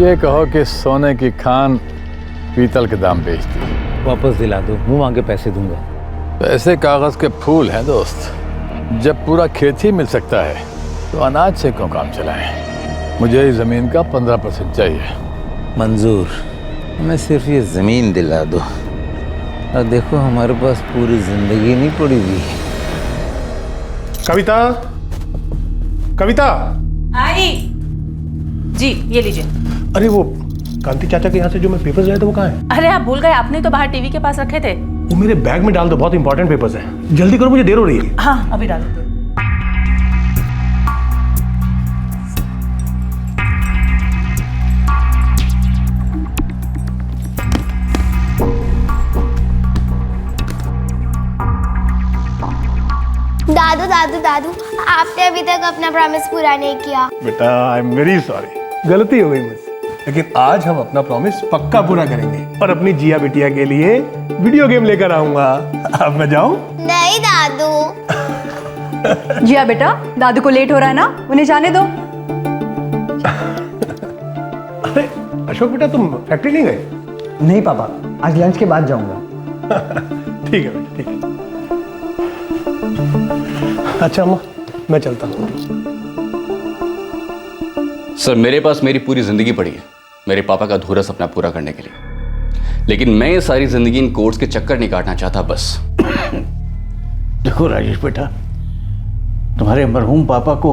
ये कहो कि सोने की खान पीतल के दाम बेचती है। वापस दिला दो, मुंह मांगे पैसे दूंगा। पैसे कागज के फूल हैं दोस्त। जब पूरा खेत ही मिल सकता है तो अनाज से क्यों काम चलाएं? मुझे इस जमीन का 15% चाहिए। मंजूर, हमें सिर्फ ये जमीन दिला दो और देखो हमारे पास पूरी जिंदगी नहीं पड़ी हुई। कविता, कविता। आई जी, ये लीजिए। अरे वो कांति चाचा के यहाँ से जो मैं पेपर्स लाया था वो कहाँ है? अरे आप भूल गए, आपने तो बाहर टीवी के पास रखे थे। वो मेरे बैग में डाल दो, बहुत इंपॉर्टेंट पेपर्स हैं। जल्दी करो, मुझे देर हो रही है। हाँ, अभी डाल देते। दादू दादू दादू, आपने अभी तक अपना प्रॉमिस पूरा नहीं किया। बेटा, आई एम वेरी सॉरी, गलती हो गई मुझसे। लेकिन आज हम अपना प्रॉमिस पक्का पूरा करेंगे और अपनी जिया बिटिया के लिए वीडियो गेम लेकर आऊंगा। अब मैं जाऊं? नहीं दादू। जिया बेटा, दादू को लेट हो रहा है ना, उन्हें जाने दो। अरे अशोक बेटा, तुम फैक्ट्री नहीं गए? नहीं पापा, आज लंच के बाद जाऊंगा। ठीक है बेटा, ठीक है। अच्छा अम्मा, मैं चलता हूँ। सर, मेरे पास मेरी पूरी जिंदगी पड़ी है मेरे पापा का अधूरा सपना पूरा करने के लिए, लेकिन मैं ये सारी जिंदगी इन कोर्ट्स के चक्कर नहीं काटना चाहता बस। देखो राजेश बेटा, तुम्हारे मरहूम पापा को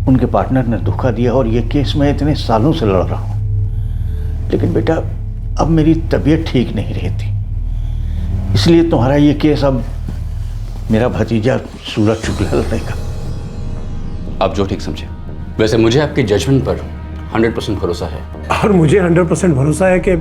उनके पार्टनर ने धोखा दिया और ये केस मैं इतने सालों से लड़ रहा हूँ, लेकिन बेटा अब मेरी तबीयत ठीक नहीं रहती, इसलिए तुम्हारा ये केस अब मेरा भतीजा सूरज शुक्ला लड़ेगा। आप जो ठीक समझे। वैसे मुझे आपके जजमेंट पर 100% भरोसा है। और मुझे 100% भरोसा है कि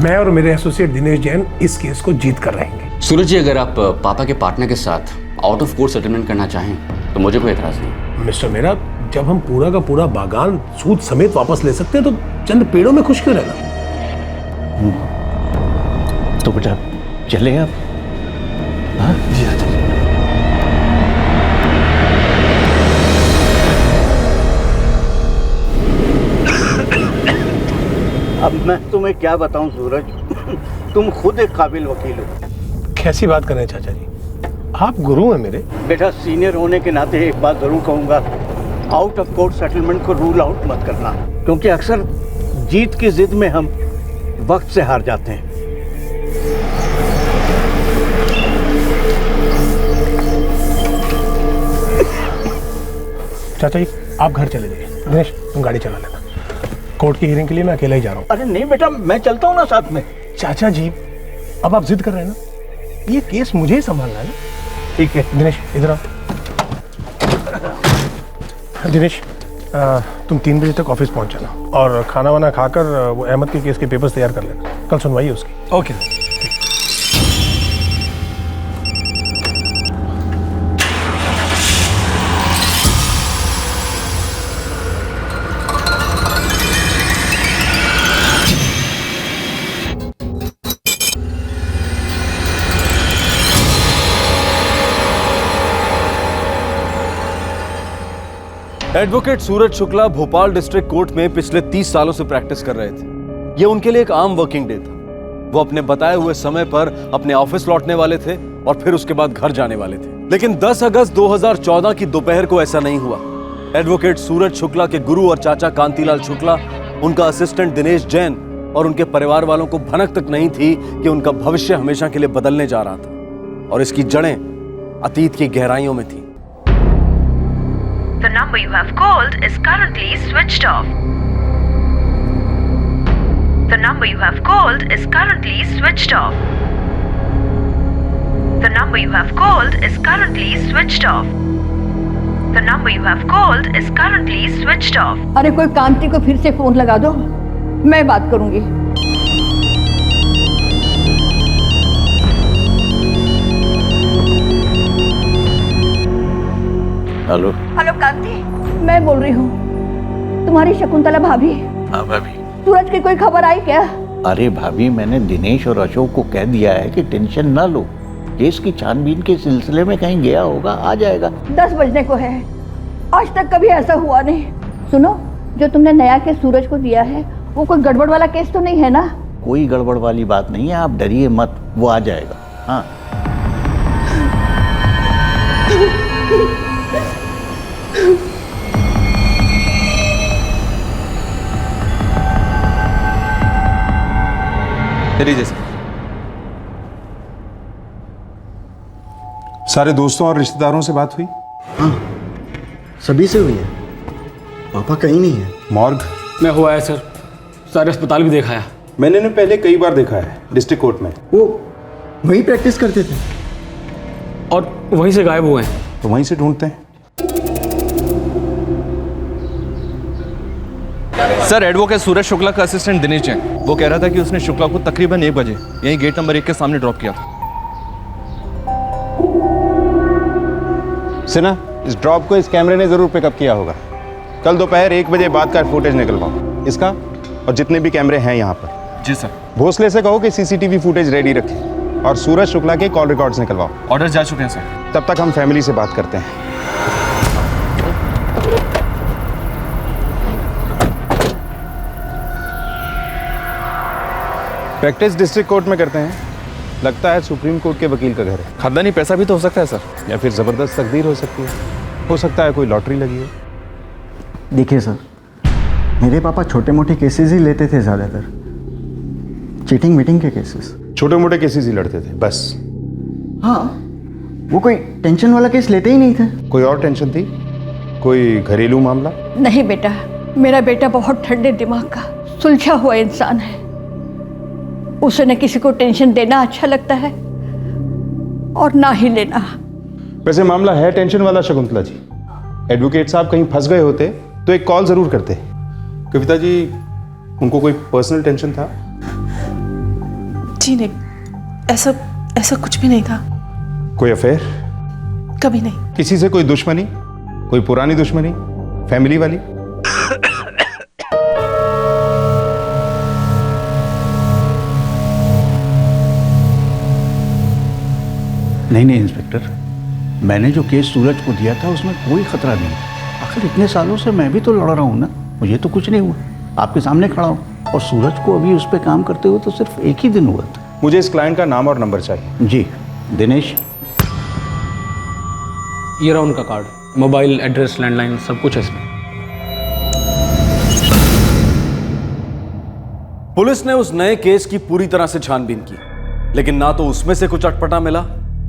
मैं और मेरे एसोसिएट दिनेश जैन इस केस को जीत कर रहेंगे। सूरज जी, अगर आप पापा के पार्टनर के साथ आउट ऑफ कोर्ट सेटलमेंट करना चाहें तो मुझे कोई एतराज नहीं। मिस्टर मेरा, जब हम पूरा का पूरा बागान सूद समेत वापस ले सकते हैं तो चंद पेड़ों में खुश क्यों रहना? तो बेटा चले आप? हाँ जी आते। अब मैं तुम्हें क्या बताऊं सूरज, तुम खुद एक काबिल वकील हो। कैसी बात कर रहे हैं चाचा जी, आप गुरु हैं मेरे। बेटा सीनियर होने के नाते एक बात जरूर कहूंगा, आउट ऑफ कोर्ट सेटलमेंट को रूल आउट मत करना, क्योंकि अक्सर जीत की जिद में हम वक्त से हार जाते हैं। चाचा जी आप घर चले जाइए, दिनेश तुम गाड़ी चला लेना। कोर्ट की हियरिंग के लिए मैं अकेला ही जा रहा हूँ। अरे नहीं बेटा, मैं चलता हूँ ना साथ में। चाचा जी अब आप जिद कर रहे हैं ना, ये केस मुझे ही संभालना है ना। ठीक है दिनेश इधर आओ। दिनेश तुम 3 बजे तक ऑफिस पहुंच जाना और खाना वाना खाकर वो अहमद के केस के पेपर्स तैयार कर लेना, कल सुनवाई है उसकी। Okay sir. एडवोकेट सूरज शुक्ला भोपाल डिस्ट्रिक्ट कोर्ट में पिछले 30 सालों से प्रैक्टिस कर रहे थे। यह उनके लिए एक आम वर्किंग डे था। वो अपने बताए हुए समय पर अपने ऑफिस लौटने वाले थे और फिर उसके बाद घर जाने वाले थे। लेकिन 10 अगस्त 2014 की दोपहर को ऐसा नहीं हुआ। एडवोकेट सूरज शुक्ला के गुरु और चाचा कांतिलाल शुक्ला, उनका असिस्टेंट दिनेश जैन और उनके परिवार वालों को भनक तक नहीं थी कि उनका भविष्य हमेशा के लिए बदलने जा रहा था और इसकी जड़ें अतीत की गहराइयों में थी। The number you have called is currently switched off. The number you have called is currently switched off. The number you have called is currently switched off. The number you have called is currently switched off. अरे कोई कांति को फिर से phone लगा दो, मैं बात करूंगी। हेलो। हेलो कांति, मैं बोल रही हूँ, तुम्हारी शकुंतला भाभी। हाँ भाभी। सूरज की कोई खबर आई क्या? अरे भाभी, मैंने दिनेश और अशोक को कह दिया है कि टेंशन ना लो, केस की छानबीन के सिलसिले में कहीं गया होगा, आ जाएगा। 10 बजने को है, आज तक कभी ऐसा हुआ नहीं। सुनो, जो तुमने नया केस सूरज को दिया है वो कोई गड़बड़ वाला केस तो नहीं है ना? कोई गड़बड़ वाली बात नहीं है, आप डरिए मत, वो आ जाएगा। हाँ लीजिए सर। सारे दोस्तों और रिश्तेदारों से बात हुई? हाँ, सभी से हुई है। पापा कहीं नहीं है। मॉर्ग मैं हुआ है सर, सारे अस्पताल भी दिखाया। मैंने इन्हें पहले कई बार देखा है डिस्ट्रिक्ट कोर्ट में। वो वहीं प्रैक्टिस करते थे और वहीं से गायब हुए हैं। तो वहीं से ढूंढते हैं। सर, एडवोकेट सूरज शुक्ला का असिस्टेंट दिनेश जैन, वो कह रहा था कि उसने शुक्ला को तकरीबन 1 बजे यहीं गेट नंबर 1 के सामने ड्रॉप किया था। सिन्हा, इस ड्रॉप को इस कैमरे ने जरूर पिकअप किया होगा। कल दोपहर 1 बजे बाद का फुटेज निकलवाओ, इसका और जितने भी कैमरे हैं यहाँ पर। जी सर। भोसले से कहो कि सीसीटीवी फुटेज रेडी रखे और सूरज शुक्ला के कॉल रिकॉर्ड्स निकलवाओ। ऑर्डर जा चुके हैं सर। तब तक हम फैमिली से बात करते हैं। प्रैक्टिस डिस्ट्रिक्ट कोर्ट में करते हैं। लगता है सुप्रीम कोर्ट के वकील का घर है। खानदानी पैसा भी तो हो सकता है सर। या फिर जबरदस्त तकदीर हो सकती है। हो सकता है कोई लॉटरी लगी हो। देखिए सर, मेरे पापा छोटे मोटे केसेस ही लेते थे, ज़्यादातर चीटिंग मीटिंग के केसेस। छोटे मोटे केसेस ही लड़ते थे बस? हाँ, वो कोई टेंशन वाला केस लेते ही नहीं थे। कोई और टेंशन थी? कोई घरेलू मामला? नहीं बेटा, मेरा बेटा बहुत ठंडे दिमाग का सुलझा हुआ इंसान है। उसे न किसी को टेंशन देना अच्छा लगता है और ना ही लेना। वैसे मामला है टेंशन वाला शकुंतला जी। एडवोकेट साहब कहीं फंस गए होते तो एक कॉल जरूर करते। कविता जी, उनको कोई पर्सनल टेंशन था? जी नहीं, ऐसा कुछ भी नहीं था। कोई अफेयर? कभी नहीं। किसी से कोई दुश्मनी? कोई पुरानी दुश्मनी, फैमिली वाली? नहीं इंस्पेक्टर, मैंने जो केस सूरज को दिया था उसमें कोई खतरा नहीं। आखिर इतने सालों से मैं भी तो लड़ रहा हूँ ना, मुझे तो कुछ नहीं हुआ। आपके सामने खड़ा हूँ और सूरज को अभी उस पर काम करते हुए तो सिर्फ 1 ही दिन हुआ था। मुझे इस क्लाइंट का नाम और नंबर चाहिए। जी दिनेश। ये रहा उनका कार्ड, मोबाइल, एड्रेस, लैंडलाइन, सब कुछ है इसमें। पुलिस ने उस नए केस की पूरी तरह से छानबीन की, लेकिन ना तो उसमें से कुछ अटपटा मिला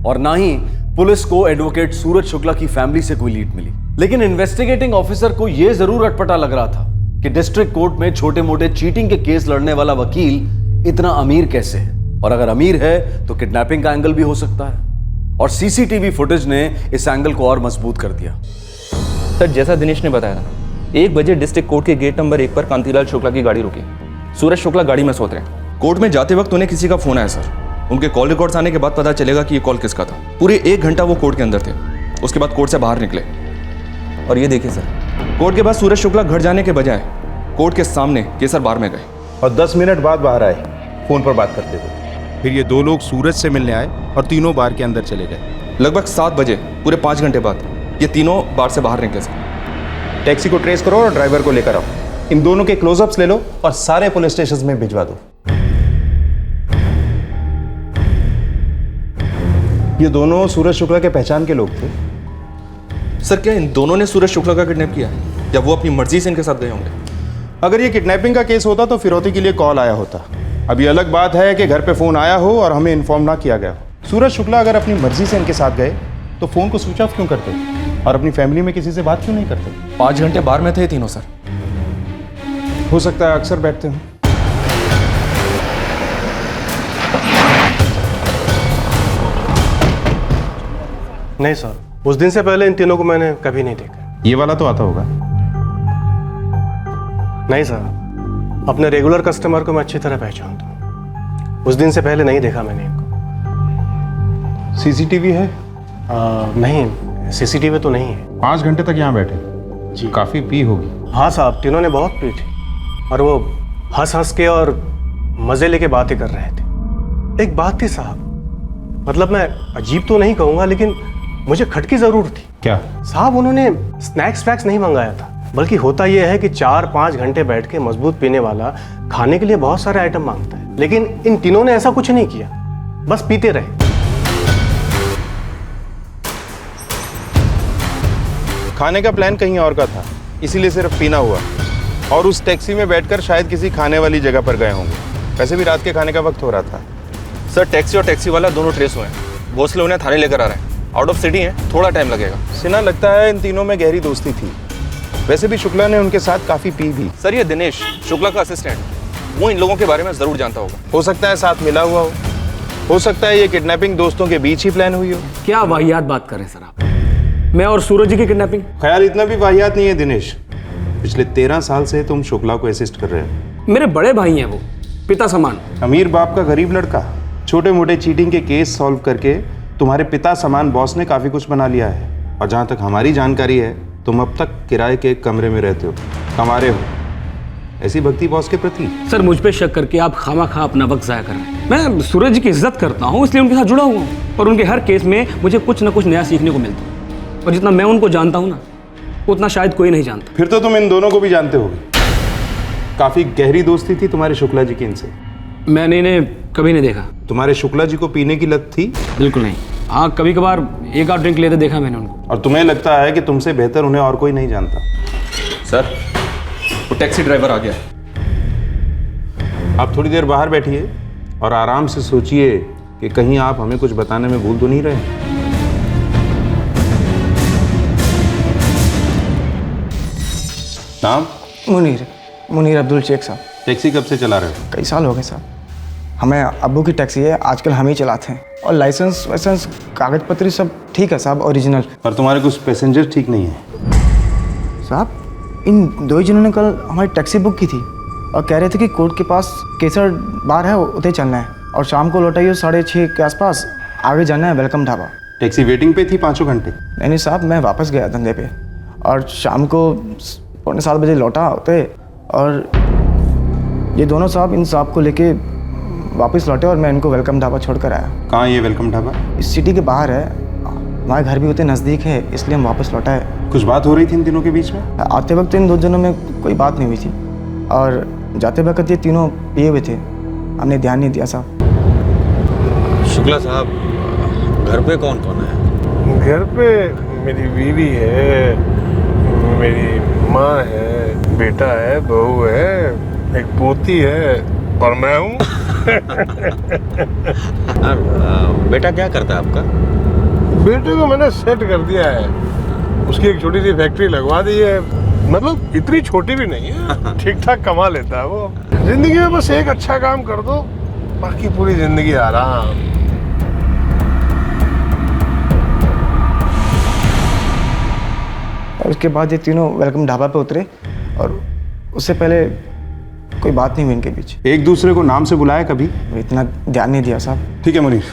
और ना ही पुलिस को एडवोकेट सूरज शुक्ला की फैमिली से कोई लीड मिली। लेकिन इन्वेस्टिगेटिंग ऑफिसर को यह जरूर अटपटा लग रहा था कि डिस्ट्रिक्ट कोर्ट में छोटे मोटे चीटिंग के केस लड़ने वाला वकील इतना अमीर कैसे है, और अगर अमीर है तो किडनैपिंग का एंगल भी हो सकता है। और सीसीटीवी फुटेज ने इस एंगल को और मजबूत कर दिया। सर, जैसा दिनेश ने बताया, 1 बजे डिस्ट्रिक्ट कोर्ट के गेट नंबर 1 पर कांतिलाल शुक्ला की गाड़ी रुकी। सूरज शुक्ला गाड़ी में सोते रहे। कोर्ट में जाते वक्त उन्हें किसी का फोन आया सर। उनके कॉल रिकॉर्ड्स आने के बाद पता चलेगा कि ये कॉल किसका था। पूरे 1 घंटा वो कोर्ट के अंदर थे। उसके बाद कोर्ट से बाहर निकले और ये देखिए सर, कोर्ट के बाद सूरज शुक्ला घर जाने के बजाय कोर्ट के सामने केसर बार में गए और 10 मिनट बाद बाहर आए, फोन पर बात करते थे। फिर ये 2 लोग सूरज से मिलने आए और तीनों बार के अंदर चले गए। लगभग 7 बजे, पूरे 5 घंटे बाद ये तीनों बार से बाहर निकले सर। टैक्सी को ट्रेस करो और ड्राइवर को लेकर आओ। इन दोनों के क्लोजअप्स ले लो और सारे पुलिस स्टेशन में भिजवा दो। ये दोनों सूरज शुक्ला के पहचान के लोग थे। सर, क्या इन दोनों ने सूरज शुक्ला का किडनैप किया या वो अपनी मर्जी से इनके साथ गए होंगे? अगर ये किडनैपिंग का केस होता तो फिरौती के लिए कॉल आया होता। अब ये अलग बात है कि घर पे फोन आया हो और हमें इन्फॉर्म ना किया गया हो। सूरज शुक्ला अगर अपनी मर्जी से इनके साथ गए तो फोन को स्विच ऑफ क्यों करते और अपनी फैमिली में किसी से बात क्यों नहीं करते? 5 घंटे बाहर में थे तीनों सर। हो सकता है अक्सर बैठते हो। नहीं सर, उस दिन से पहले इन तीनों को मैंने कभी नहीं देखा। ये वाला तो आता होगा? नहीं सर, अपने रेगुलर कस्टमर को मैं अच्छी तरह पहचानता हूँ। उस दिन से पहले नहीं देखा मैंने इनको। सीसीटीवी है? नहीं, सीसीटीवी तो नहीं है। 5 घंटे तक यहाँ बैठे जी? काफी पी होगी। हाँ साहब, तीनों ने बहुत पी थी और वो हंस हंस के और मजे लेके बातें कर रहे थे। एक बात थी साहब, मतलब मैं अजीब तो नहीं कहूँगा लेकिन मुझे खटकी जरूर थी। क्या? साहब, उन्होंने स्नैक्स वैक्स नहीं मंगाया था, बल्कि होता यह है कि 4-5 घंटे बैठ के मजबूत पीने वाला खाने के लिए बहुत सारे आइटम मांगता है, लेकिन इन तीनों ने ऐसा कुछ नहीं किया, बस पीते रहे। खाने का प्लान कहीं और का था, इसीलिए सिर्फ पीना हुआ। और उस टैक्सी में बैठकर शायद किसी खाने वाली जगह पर गए होंगे। वैसे भी रात के खाने का वक्त हो रहा था। सर टैक्सी और टैक्सी वाला दोनों ट्रेस हुए हैं। भोसले उन्हें थाने लेकर आ रहे हैं। आउट ऑफ सिटी हैं, थोड़ा टाइम लगेगा। सिन्हा लगता है इन तीनों में गहरी दोस्ती थी। वैसे भी शुक्ला ने उनके साथ काफी पी भी। सर ये दिनेश शुक्ला का असिस्टेंट, वो इन लोगों के बारे में जरूर जानता होगा। हो सकता है साथ मिला हुआ हो सकता है ये किडनैपिंग दोस्तों के बीच ही प्लान हुई हो। क्या वाहियात बात कर रहे हैं सर आप? मैं और सूरज जी की किडनैपिंग? ख्याल इतना भी वाहियात नहीं है दिनेश। पिछले 13 साल से तुम शुक्ला को असिस्ट कर रहे हो। मेरे बड़े भाई हैं वो, पिता समान। अमीर बाप का गरीब लड़का, छोटे मोटे चीटिंग के केस सॉल्व करके तुम्हारे पिता समान बॉस ने काफी कुछ बना लिया है। और जहां तक हमारी जानकारी है, तुम अब तक किराए के एक कमरे में रहते हो, कमा रहे हो। ऐसी भक्ति बॉस के प्रति? सर मुझ पे शक करके आप खामा अपना वक्त जाया कर रहे हैं। मैं सूरज जी की इज्जत करता हूँ, इसलिए उनके साथ जुड़ा हुआ हूँ। और उनके हर केस में मुझे कुछ ना कुछ नया सीखने को मिलता है। और जितना मैं उनको जानता हूँ ना, उतना शायद कोई नहीं जानता। फिर तो तुम इन दोनों को भी जानते होगे। काफी गहरी दोस्ती थी तुम्हारे शुक्ला जी की इनसे। मैंने इन्हें कभी नहीं देखा। तुम्हारे शुक्ला जी को पीने की लत थी? बिल्कुल नहीं। हाँ, कभी कभार एक आध ड्रिंक लेते देखा मैंने उनको। और तुम्हें लगता है कि तुमसे बेहतर उन्हें और कोई नहीं जानता? सर वो टैक्सी ड्राइवर आ गया। आप थोड़ी देर बाहर बैठिए और आराम से सोचिए कि कहीं आप हमें कुछ बताने में भूल तो नहीं रहे। नाम? मुनीर अब्दुल शेख साहब। टैक्सी कब से चला रहे हो? कई साल हो गए साहब। हमें अब्बू की टैक्सी है, आजकल हम ही चलाते हैं। और लाइसेंस वाइसेंस कागज पत्री सब ठीक है साहब, ओरिजिनल। पर तुम्हारे कुछ पैसेंजर ठीक नहीं है साहब। इन दो ही जिन्होंने कल हमारी टैक्सी बुक की थी और कह रहे थे कि कोर्ट के पास केसर बार है, उधर चलना है। और शाम को लौटाइए 6:30 के आसपास, आगे जाना है वेलकम ढाबा। टैक्सी वेटिंग पे थी 5 घंटे? नहीं साहब, मैं वापस गया धंधे पे और शाम को 7:15 बजे लौटा होते। और ये दोनों साहब इन साहब को लेके वापस लौटे और मैं इनको वेलकम ढाबा छोड़ कर आया। कहाँ ये वेलकम ढाबा? इस सिटी के बाहर है, हमारे घर भी होते नज़दीक है, इसलिए हम वापस लौटा है। कुछ बात हो रही थी इन दिनों के बीच में? आते वक्त इन दो जनों में कोई बात नहीं हुई थी और जाते वक्त ये तीनों पिए हुए थे, हमने ध्यान नहीं दिया साहब। शुक्ला साहब, घर पे कौन कौन है? घर पे मेरी बीवी है, मेरी माँ है, बेटा है, बहू है, एक पोती है और मैं हूँ। बेटा क्या करता है आपका? बेटे को मैंने सेट कर दिया है, उसकी एक छोटी सी फैक्ट्री लगवा दी है। मतलब इतनी छोटी भी नहीं है, ठीक ठाक कमा लेता है वो। जिंदगी में बस एक अच्छा काम कर दो, बाकी पूरी जिंदगी आराम। और उसके बाद ये तीनों वेलकम ढाबा पे उतरे और उससे पहले कोई बात नहीं हुई इनके बीच। एक दूसरे को नाम से बुलाया कभी? इतना ध्यान नहीं दिया साहब। ठीक है मुनीर,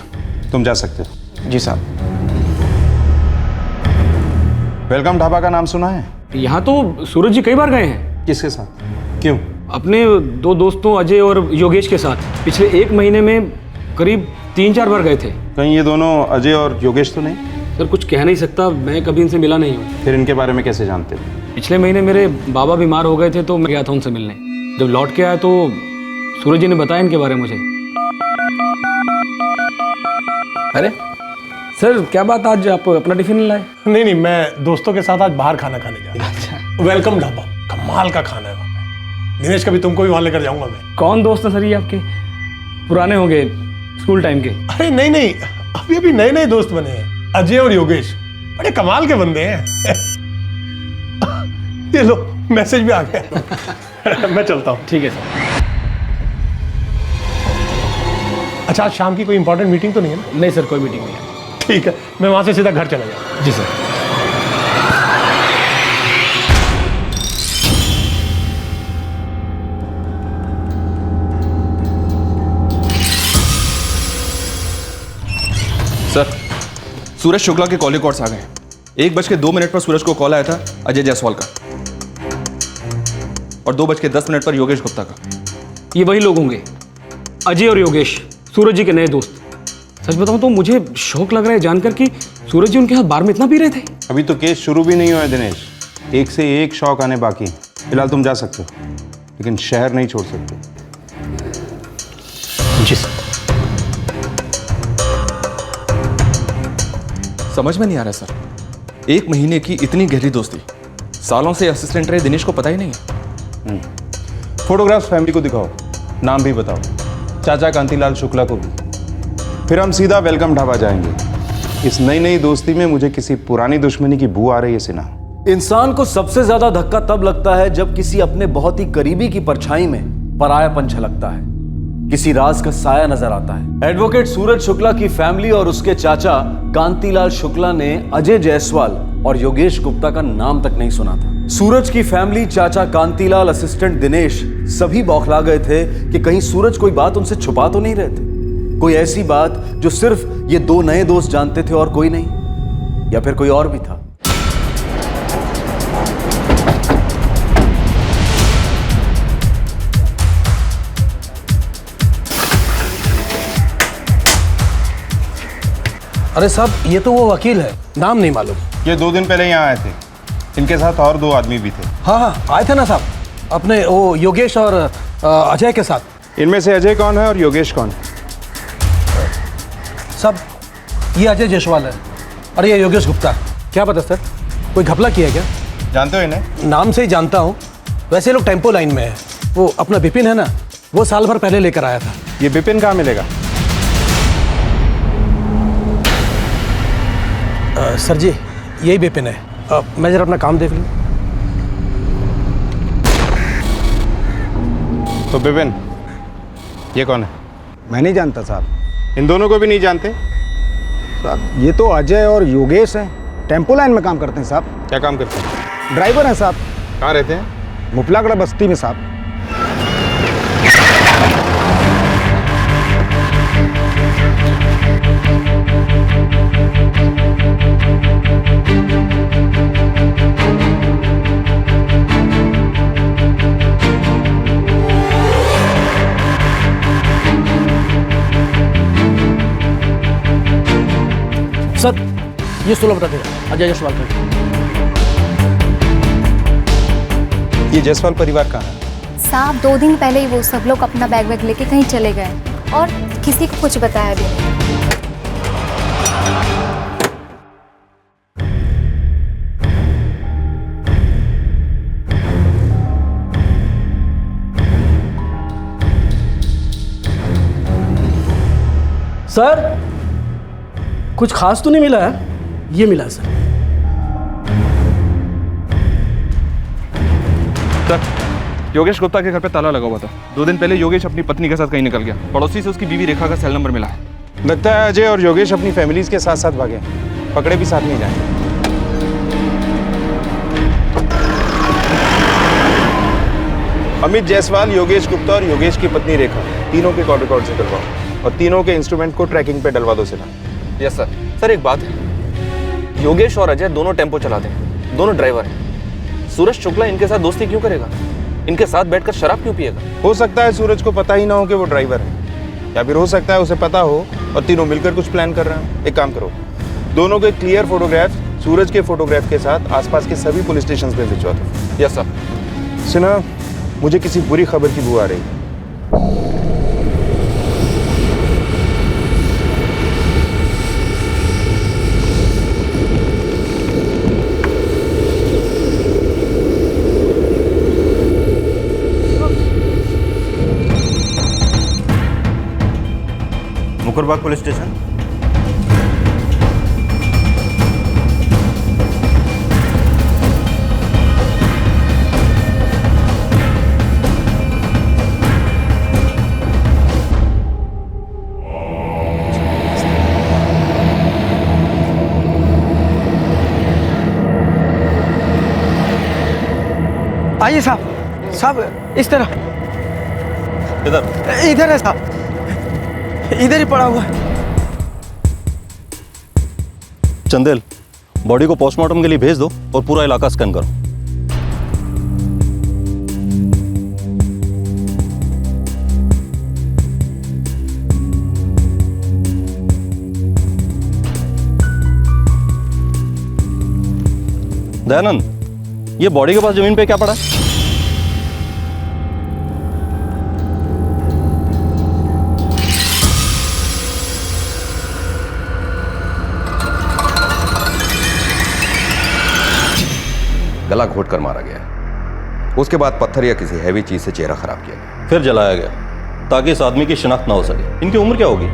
तुम जा सकते हो। जी साहब। वेलकम ढाबा का नाम सुना है? यहाँ तो सूरज जी कई बार गए हैं। किसके साथ? क्यों? अपने 2 दोस्तों अजय और योगेश के साथ। पिछले 1 महीने में करीब 3-4 बार गए थे। कहीं ये दोनों अजय और योगेश तो नहीं? सर कुछ कह नहीं सकता, मैं कभी इनसे मिला नहीं हूँ। फिर इनके बारे में कैसे जानते हो? पिछले महीने मेरे बाबा बीमार हो गए थे तो मैं गया था उनसे मिलने। जब लौट के आया तो सूरज जी ने बताया इनके बारे में मुझे। अरे सर क्या बात, आज आप अपना टिफिन नहीं लाए? नहीं, मैं दोस्तों के साथ आज बाहर खाना खाने जा रहा हूँ। अच्छा। वेलकम ढाबा, कमाल का खाना है वहाँ पे। दिनेश, कभी तुमको भी वहाँ लेकर जाऊंगा मैं। कौन दोस्त है सर ये आपके? पुराने होंगे, स्कूल टाइम के? अरे नहीं, अभी नए दोस्त बने हैं, अजय और योगेश। बड़े कमाल के बंदे हैं। ये लो, मैसेज भी आ गया। मैं चलता हूँ। ठीक है सर। अच्छा, आज शाम की कोई इंपॉर्टेंट मीटिंग तो नहीं है ना? नहीं सर, कोई मीटिंग नहीं है। ठीक है, मैं वहां से सीधा घर चला जाऊँ। जी सर। सर सूरज शुक्ला के कॉल रिकॉर्ड्स आ गए हैं। 1:02 पर सूरज को कॉल आया था अजय जायसवाल का और 2:10 पर योगेश गुप्ता का। ये वही लोग होंगे, अजय और योगेश, सूरज जी के नए दोस्त। सच बताऊं तो मुझे शौक लग रहा है जानकर कि सूरज जी उनके साथ बार में इतना पी रहे थे। अभी तो केस शुरू भी नहीं हुआ है दिनेश। एक से एक शौक आने बाकी हैं। फिलहाल तुम जा सकते हो, लेकिन शहर नहीं छोड़ सकते। जी सर। समझ में नहीं आ रहा सर, 1 महीने की इतनी गहरी दोस्ती, सालों से असिस्टेंट रहे दिनेश को पता ही नहीं है। फोटोग्राफ्स फैमिली को दिखाओ, नाम भी बताओ, चाचा कांतीलाल शुक्ला को भी। फिर हम सीधा वेलकम ढाबा जाएंगे। इस नई नई दोस्ती में मुझे किसी पुरानी दुश्मनी की बू आ रही है सिन्हा। इंसान को सबसे ज्यादा धक्का तब लगता है जब किसी अपने बहुत ही करीबी की परछाई में परायापन झलकता है, किसी राज का साया नजर आता है। एडवोकेट सूरज शुक्ला की फैमिली और उसके चाचा कांतीलाल शुक्ला ने अजय जायसवाल और योगेश गुप्ता का नाम तक नहीं सुना था। सूरज की फैमिली, चाचा कांतीलाल, असिस्टेंट दिनेश सभी बौखला गए थे कि कहीं सूरज कोई बात उनसे छुपा तो नहीं रहे थे, कोई ऐसी बात जो सिर्फ ये 2 नए दोस्त जानते थे और कोई नहीं, या फिर कोई और भी था। अरे साहब, ये तो वो वकील है, नाम नहीं मालूम। ये 2 दिन पहले यहाँ आए थे, इनके साथ और 2 आदमी भी थे। हाँ, आए थे ना साहब, अपने वो योगेश और अजय के साथ। इनमें से अजय कौन है और योगेश कौन है? साहब, ये अजय जायसवाल है और ये योगेश गुप्ता। क्या पता सर, कोई घपला किया क्या? जानते हो इन्हें? नाम से ही जानता हूँ। वैसे लोग टेम्पो लाइन में है। वो अपना विपिन है ना, वो साल भर पहले लेकर आया था। ये विपिन कहाँ मिलेगा? सर जी, यही विपिन है। मैं जरा अपना काम देख लूँ। तो विपिन, ये कौन है? मैं नहीं जानता साहब। इन दोनों को भी नहीं जानते? साहब, ये तो अजय और योगेश हैं, टेम्पो लाइन में काम करते हैं साहब। क्या काम करते हैं? ड्राइवर हैं साहब। कहाँ रहते हैं? मुफलागढ़ बस्ती में साहब। सर, ये 16 बता देगा, अजय जायसवाल का। ये जायसवाल परिवार कहाँ है? साहब, 2 दिन पहले ही वो सब लोग अपना बैग वैग लेके कहीं चले गए और किसी को कुछ बताया भी नहीं। सर, कुछ खास तो नहीं मिला है? ये मिला है सर। सर, योगेश गुप्ता के घर पे ताला लगा हुआ था। 2 दिन पहले योगेश अपनी पत्नी के साथ कहीं निकल गया। पड़ोसी से उसकी बीवी रेखा का सेल नंबर मिला है। लगता है अजय और योगेश अपनी फैमिलीज के साथ साथ भागे, पकड़े भी साथ नहीं जाएंगे। अमित जायसवाल, योगेश गुप्ता और योगेश की पत्नी रेखा, तीनों के कॉल रिकॉर्ड से करवाओ और तीनों के इंस्ट्रूमेंट को ट्रैकिंग पे डलवा दो सिन्हा। Yes sir. सर, एक बात है, योगेश और अजय दोनों टेम्पो चलाते हैं, दोनों ड्राइवर हैं। सूरज शुक्ला इनके साथ दोस्ती क्यों करेगा? इनके साथ बैठकर शराब क्यों पिएगा? हो सकता है सूरज को पता ही ना हो कि वो ड्राइवर है, या फिर हो सकता है उसे पता हो और तीनों मिलकर कुछ प्लान कर रहे हैं। एक काम करो, दोनों के क्लियर फोटोग्राफ सूरज के फोटोग्राफ के साथ आसपास के सभी पुलिस स्टेशन पे भिजवा दो। Yes sir. सिन्हा, मुझे किसी बुरी खबर की बू आ रही है। मुकुरबाग पुलिस स्टेशन। आइए साहब। साहब, इस तरह। इधर इधर है साहब, इधर ही पड़ा हुआ है। चंदेल, बॉडी को पोस्टमार्टम के लिए भेज दो और पूरा इलाका स्कैन करो। दयानंद, ये बॉडी के पास जमीन पे क्या पड़ा है? गला घोट कर मारा गया। उसके बाद पत्थर या किसी हैवी चीज से चेहरा खराब किया गया। फिर जलाया गया ताकि इस आदमी की शिनाख्त ना हो सके। इनकी उम्र क्या होगी?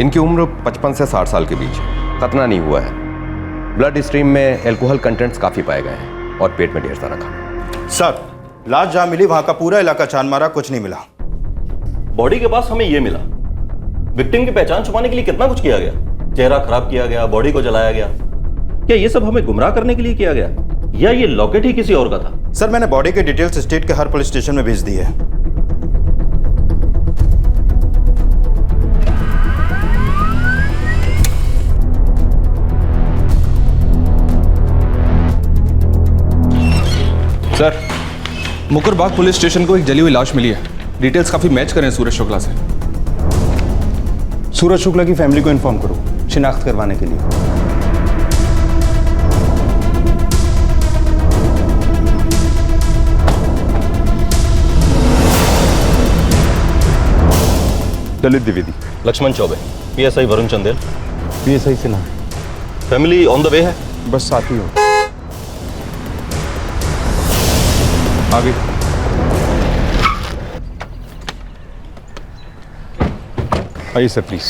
इनकी उम्र 55 से 60 साल के बीच है। खतना नहीं हुआ है। ब्लड स्ट्रीम में एल्कोहल कंटेंट्स काफी पाए गए हैं और पेट में ढेर सारा खाना। सर, लाश जहां मिली वहां का पूरा इलाका छान मारा, कुछ नहीं मिला। बॉडी के पास हमें ये मिला। विक्टिम की पहचान छुपाने के लिए कितना कुछ किया गया। चेहरा खराब किया गया, बॉडी को जलाया गया। क्या ये सब हमें गुमराह करने के लिए किया गया या ये लॉकेट ही किसी और का था? सर, मैंने बॉडी के डिटेल्स स्टेट के हर पुलिस स्टेशन में भेज दी है। सर, मुकरबाग पुलिस स्टेशन को एक जली हुई लाश मिली है। डिटेल्स काफी मैच कर रहे हैं सूरज शुक्ला से। सूरज शुक्ला की फैमिली को इन्फॉर्म करो शिनाख्त करवाने के लिए। ललित द्विवेदी, लक्ष्मण चौबे, पीएसआई वरुण चंदेल, पीएसआई से ना। फैमिली ऑन द वे है, बस साथ ही हो। आगे। आइए सर प्लीज।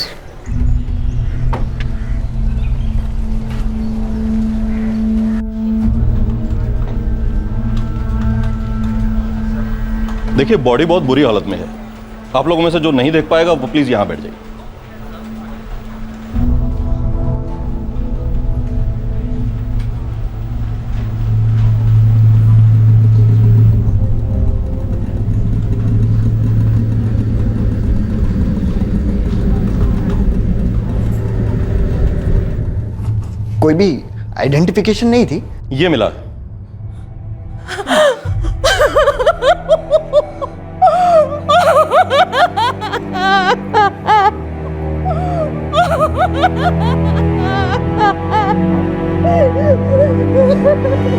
देखिए, बॉडी बहुत बुरी हालत में है। आप लोगों में से जो नहीं देख पाएगा वो प्लीज यहां बैठ जाइए। कोई भी आइडेंटिफिकेशन नहीं थी? ये मिला।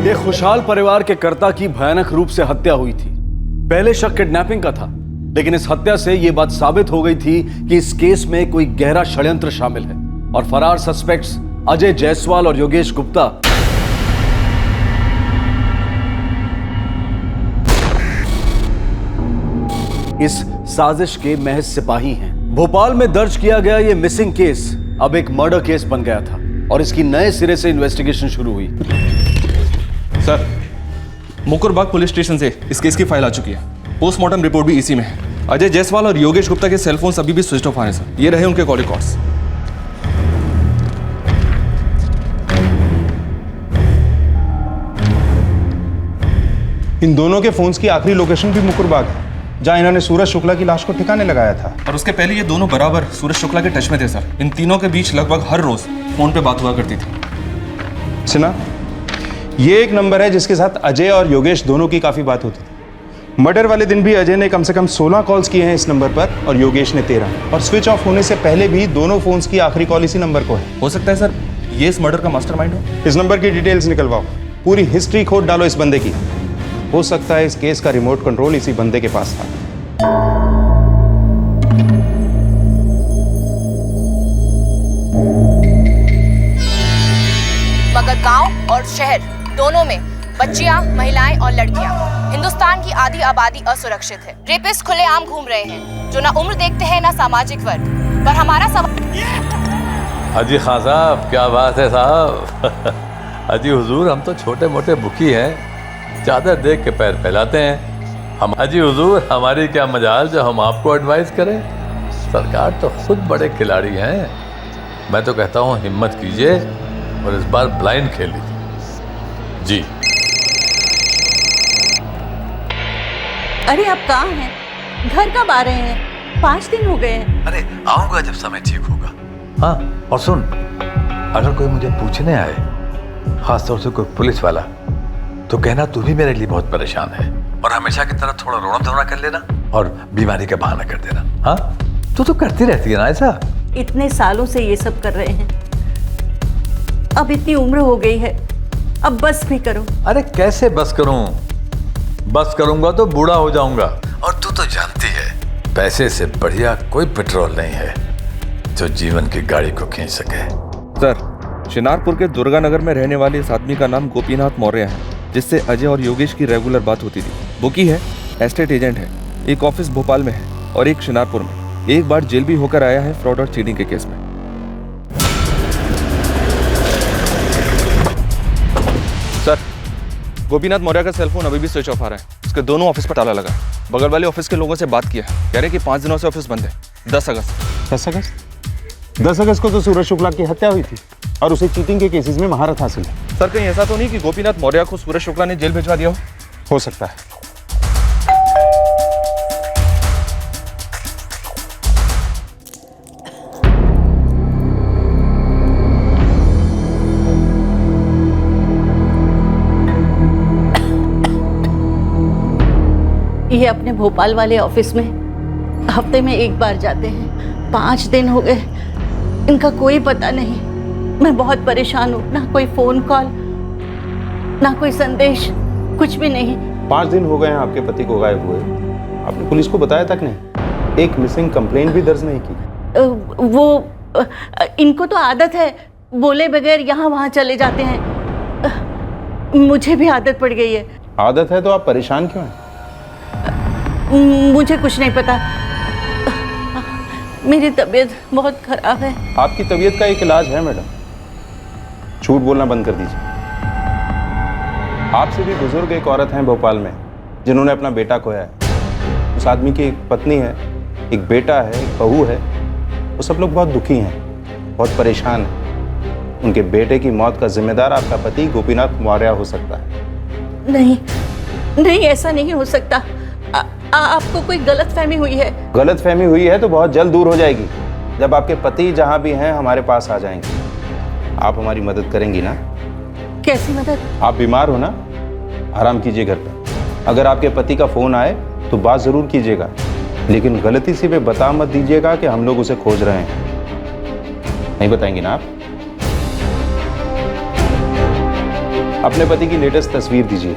एक खुशहाल परिवार के कर्ता की भयानक रूप से हत्या हुई थी। पहले शक किडनैपिंग का था, लेकिन इस हत्या से यह बात साबित हो गई थी कि इस केस में कोई गहरा षड्यंत्र शामिल है और फरार सस्पेक्ट्स अजय जायसवाल और योगेश गुप्ता इस साजिश के महज सिपाही हैं। भोपाल में दर्ज किया गया यह मिसिंग केस अब एक मर्डर केस बन गया था और इसकी नए सिरे से इन्वेस्टिगेशन शुरू हुई। सर, मुकरबाग पुलिस स्टेशन से इस केस की फाइल आ चुकी है। पोस्टमार्टम रिपोर्ट भी इसी में है। अजय जायसवाल और योगेश गुप्ता के सेलफोन्स अभी भी स्विच ऑफ आ रहे हैं सर। ये रहे उनके कॉल रिकॉर्ड्स। इन दोनों के फोन्स की आखिरी लोकेशन भी मुकरबाग है, जहां इन्होंने सूरज शुक्ला की लाश को ठिकाने लगाया था। और उसके पहले ये दोनों बराबर सूरज शुक्ला के टच में थे सर। इन तीनों के बीच लगभग हर रोज फोन पे बात हुआ करती थी। सुना, ये एक नंबर है जिसके साथ अजय और योगेश दोनों की काफी बात होती थी। मर्डर वाले दिन भी अजय ने कम से कम 16 कॉल्स किए हैं इस नंबर पर और योगेश ने 13। और स्विच ऑफ होने से पहले भी दोनों फोन्स की आखिरी कॉल इसी नंबर को है। हो सकता है सर ये इस मर्डर का मास्टरमाइंड हो। इस नंबर की डिटेल्स निकलवाओ, पूरी हिस्ट्री खोद डालो इस बंदे की। हो सकता है इस केस का रिमोट कंट्रोल इसी बंदे के पास था। मगर गांव और शहर दोनों में बच्चियां, महिलाएं और लड़कियां, हिंदुस्तान की आधी आबादी असुरक्षित है। रेपिस्ट खुलेआम घूम रहे हैं जो ना उम्र देखते हैं ना सामाजिक वर्ग। पर हमारा हाजी खान साहब, क्या बात है साहब। हाजी हुजूर, हम तो छोटे मोटे बुकी हैं, चादर देख के पैर फैलाते हैं। हम हाजी हुजूर, हमारी क्या मजाल जो हम आपको एडवाइस करें। सरकार तो खुद बड़े खिलाड़ी हैं। मैं तो कहता हूँ हिम्मत कीजिए और इस बार ब्लाइंड खेल लीजिए। जी। अरे आप कहाँ हैं? घर कब आ रहे हैं? 5 दिन हो गए हैं। अरे आऊंगा जब समय ठीक होगा। हाँ, और सुन, अगर कोई मुझे पूछने आए, खासतौर से कोई पुलिस वाला, तो कहना तू भी मेरे लिए बहुत परेशान है और हमेशा की तरह थोड़ा रोना धोना कर लेना और बीमारी का बहाना कर देना। हाँ, तू तो करती रहती है ना ऐसा। इतने सालों से ये सब कर रहे हैं, अब इतनी उम्र हो गई है, अब बस भी करो। अरे कैसे बस करूं? बस करूंगा तो बूढ़ा हो जाऊंगा, और तू तो जानती है पैसे से बढ़िया कोई पेट्रोल नहीं है जो जीवन की गाड़ी को खींच सके। सर, शिनारपुर के दुर्गा नगर में रहने वाले इस आदमी का नाम गोपीनाथ मौर्य है, जिससे अजय और योगेश की रेगुलर बात होती थी। बुकी है, एस्टेट एजेंट है, एक ऑफिस भोपाल में है और एक शिनारपुर में। एक बार जेल भी होकर आया है फ्रॉड और चीटिंग के केस में। सर, गोपीनाथ मौर्य का सेलफोन अभी भी स्विच ऑफ आ रहा है। उसके दोनों ऑफिस पर ताला लगा है। बगल वाले ऑफिस के लोगों से बात किया है, कह रहे कि 5 दिनों से ऑफिस बंद है। 10 अगस्त को तो सूरज शुक्ला की हत्या हुई थी और उसे चीटिंग के केसेस में महारत हासिल है। सर, कहीं ऐसा तो नहीं कि गोपीनाथ मौर्य को सूरज शुक्ला ने जेल भिजवा दिया हो सकता है। ये अपने भोपाल वाले ऑफिस में हफ्ते में एक बार जाते हैं। 5 दिन हो गए, इनका कोई पता नहीं। मैं बहुत परेशान हूँ, ना कोई फोन कॉल, ना कोई संदेश, कुछ भी नहीं। 5 दिन हो गए हैं आपके पति को गायब हुए। आपने पुलिस को बताया तक नहीं, एक मिसिंग कंप्लेंट भी दर्ज नहीं की। वो इनको तो आदत है, बोले बगैर यहाँ वहाँ चले जाते हैं। मुझे भी आदत पड़ गई है। आदत है तो आप परेशान क्यों हैं? मुझे कुछ नहीं पता, मेरी तबीयत बहुत खराब है। आपकी तबीयत का एक इलाज है मैडम, झूठ बोलना बंद कर दीजिए। आपसे भी बुजुर्ग एक औरत हैं भोपाल में जिन्होंने अपना बेटा खोया है। उस आदमी की एक पत्नी है, एक बेटा है, एक बहू है। वो सब लोग बहुत दुखी हैं, बहुत परेशान हैं। उनके बेटे की मौत का जिम्मेदार आपका पति गोपीनाथ मौर्य हो सकता है। नहीं नहीं, ऐसा नहीं हो सकता। आपको कोई गलतफहमी हुई है। गलतफहमी हुई है तो बहुत जल्द दूर हो जाएगी जब आपके पति जहां भी हैं हमारे पास आ जाएंगे। आप हमारी मदद करेंगी ना? कैसी मदद? आप बीमार हो ना, आराम कीजिए घर पर। अगर आपके पति का फोन आए तो बात जरूर कीजिएगा, लेकिन गलती से भी बता मत दीजिएगा कि हम लोग उसे खोज रहे हैं। नहीं बताएंगी ना आप? अपने पति की लेटेस्ट तस्वीर दीजिए।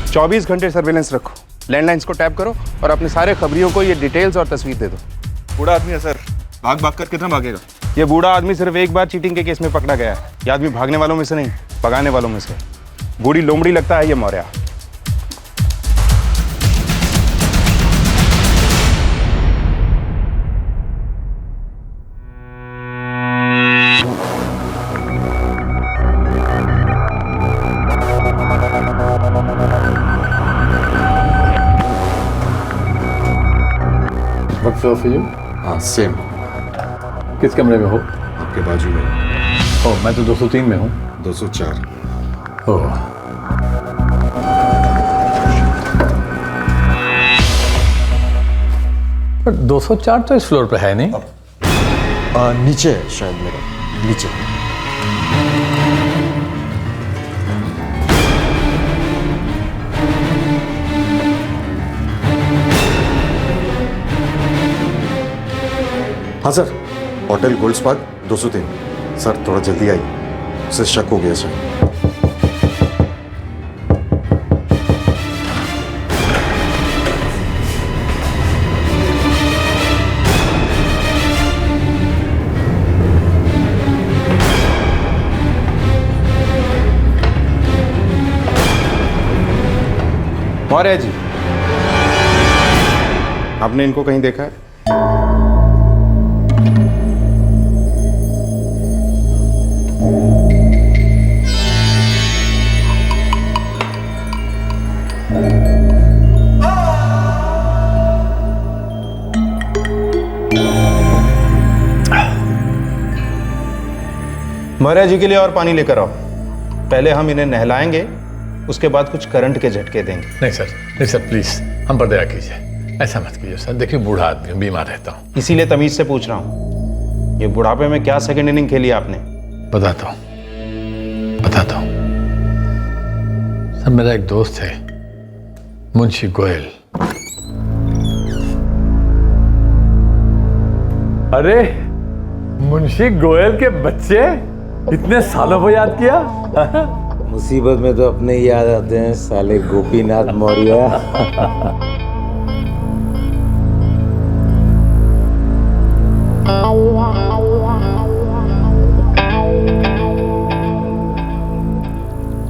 24 घंटे सर्वेलेंस रखो, लैंडलाइंस को टैप करो और अपने सारे खबरियों को ये डिटेल्स और तस्वीर दे दो। बूढ़ा आदमी है सर, भाग भाग कर कितना भागेगा? ये बूढ़ा आदमी सिर्फ एक बार चीटिंग के केस में पकड़ा गया है। ये आदमी भागने वालों में से नहीं, भगाने वालों में से। बूढ़ी लोमड़ी लगता है ये मौर्य। हाँ सेम। किस कमरे में हो? आपके बाजू में। ओह, मैं तो 203 में हूँ। 204। ओह, पर 204 तो इस फ्लोर पे है नहीं। नीचे है शायद मेरा, नीचे। हाँ sir, hotel gold spark 203। Sir थोड़ा जल्दी आइए, उसे शक हो गया सर। मौर्य जी, आपने इनको कहीं देखा है? मौर्य जी के लिए और पानी लेकर आओ। पहले हम इन्हें नहलाएंगे, उसके बाद कुछ करंट के झटके देंगे। नहीं सर प्लीज, हम पर दया कीजिए। ऐसा मत कीजिए सर, देखिए बूढ़ा आदमी हूँ, बीमार रहता हूँ। इसीलिए तमीज से पूछ रहा हूँ, ये बुढ़ापे में क्या सेकंड इनिंग खेली आपने? बताता हूँ। सर मेरा एक दोस्त है मुंशी गोयल। अरे मुंशी गोयल के बच्चे, इतने सालों को याद किया। मुसीबत में तो अपने ही याद आते हैं साले गोपीनाथ मौर्य।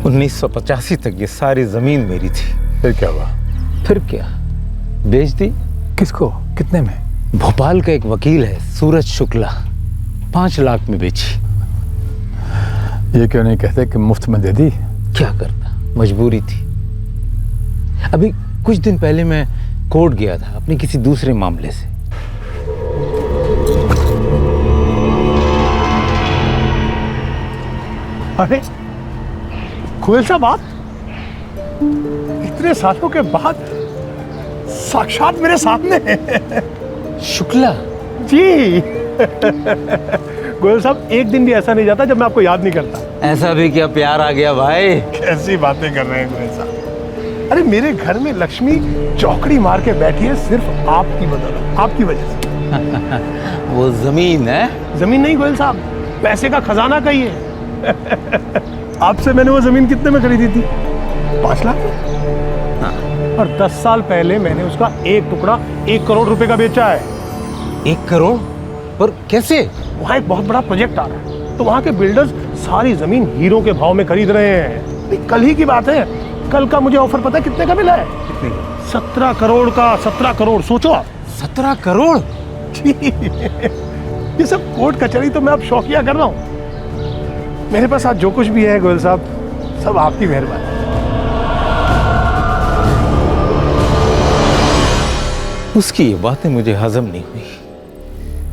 1985 तक ये सारी जमीन मेरी थी। फिर क्या हुआ? फिर क्या, बेच दी। किसको, कितने में? भोपाल का एक वकील है सूरज शुक्ला, 5 लाख में बेची। ये क्यों नहीं कहते कि मुफ्त में दे दी? क्या करता, मजबूरी थी। अभी कुछ दिन पहले मैं कोर्ट गया था अपने किसी दूसरे मामले से। अरे गोयल साहब, आप इतने सालों के बाद साक्षात मेरे सामने हैं। शुक्ला जी। गोयल साहब, एक दिन भी ऐसा नहीं जाता जब मैं आपको याद नहीं करता। ऐसा भी क्या प्यार आ गया भाई? कैसी बातें कर रहे हैं गोयल साहब। अरे मेरे घर में लक्ष्मी चौकड़ी मार के बैठी है सिर्फ आपकी बदौलत, आपकी वजह से। वो जमीन है? जमीन नहीं गोयल साहब, पैसे का खजाना कहिए। आपसे मैंने वो जमीन कितने में खरीदी थी? 5 लाख। हाँ। और 10 साल पहले मैंने उसका एक टुकड़ा 1 करोड़ रुपए का बेचा है। 1 करोड़? पर कैसे? वहाँ एक बहुत बड़ा प्रोजेक्ट आ रहा है, तो वहाँ के बिल्डर्स सारी जमीन हीरो के भाव में खरीद रहे हैं। कल ही की बात है, कल का मुझे ऑफर पता है कितने का मिला है? 17 करोड़ का। 17 करोड़, सोचो आप। 17 करोड़? ये सब कोर्ट कचहरी तो मैं अब शौकिया कर रहा हूँ। मेरे पास आज जो कुछ भी है गोयल साहब, सब आपकी मेहरबानी। उसकी ये बातें मुझे हजम नहीं हुई।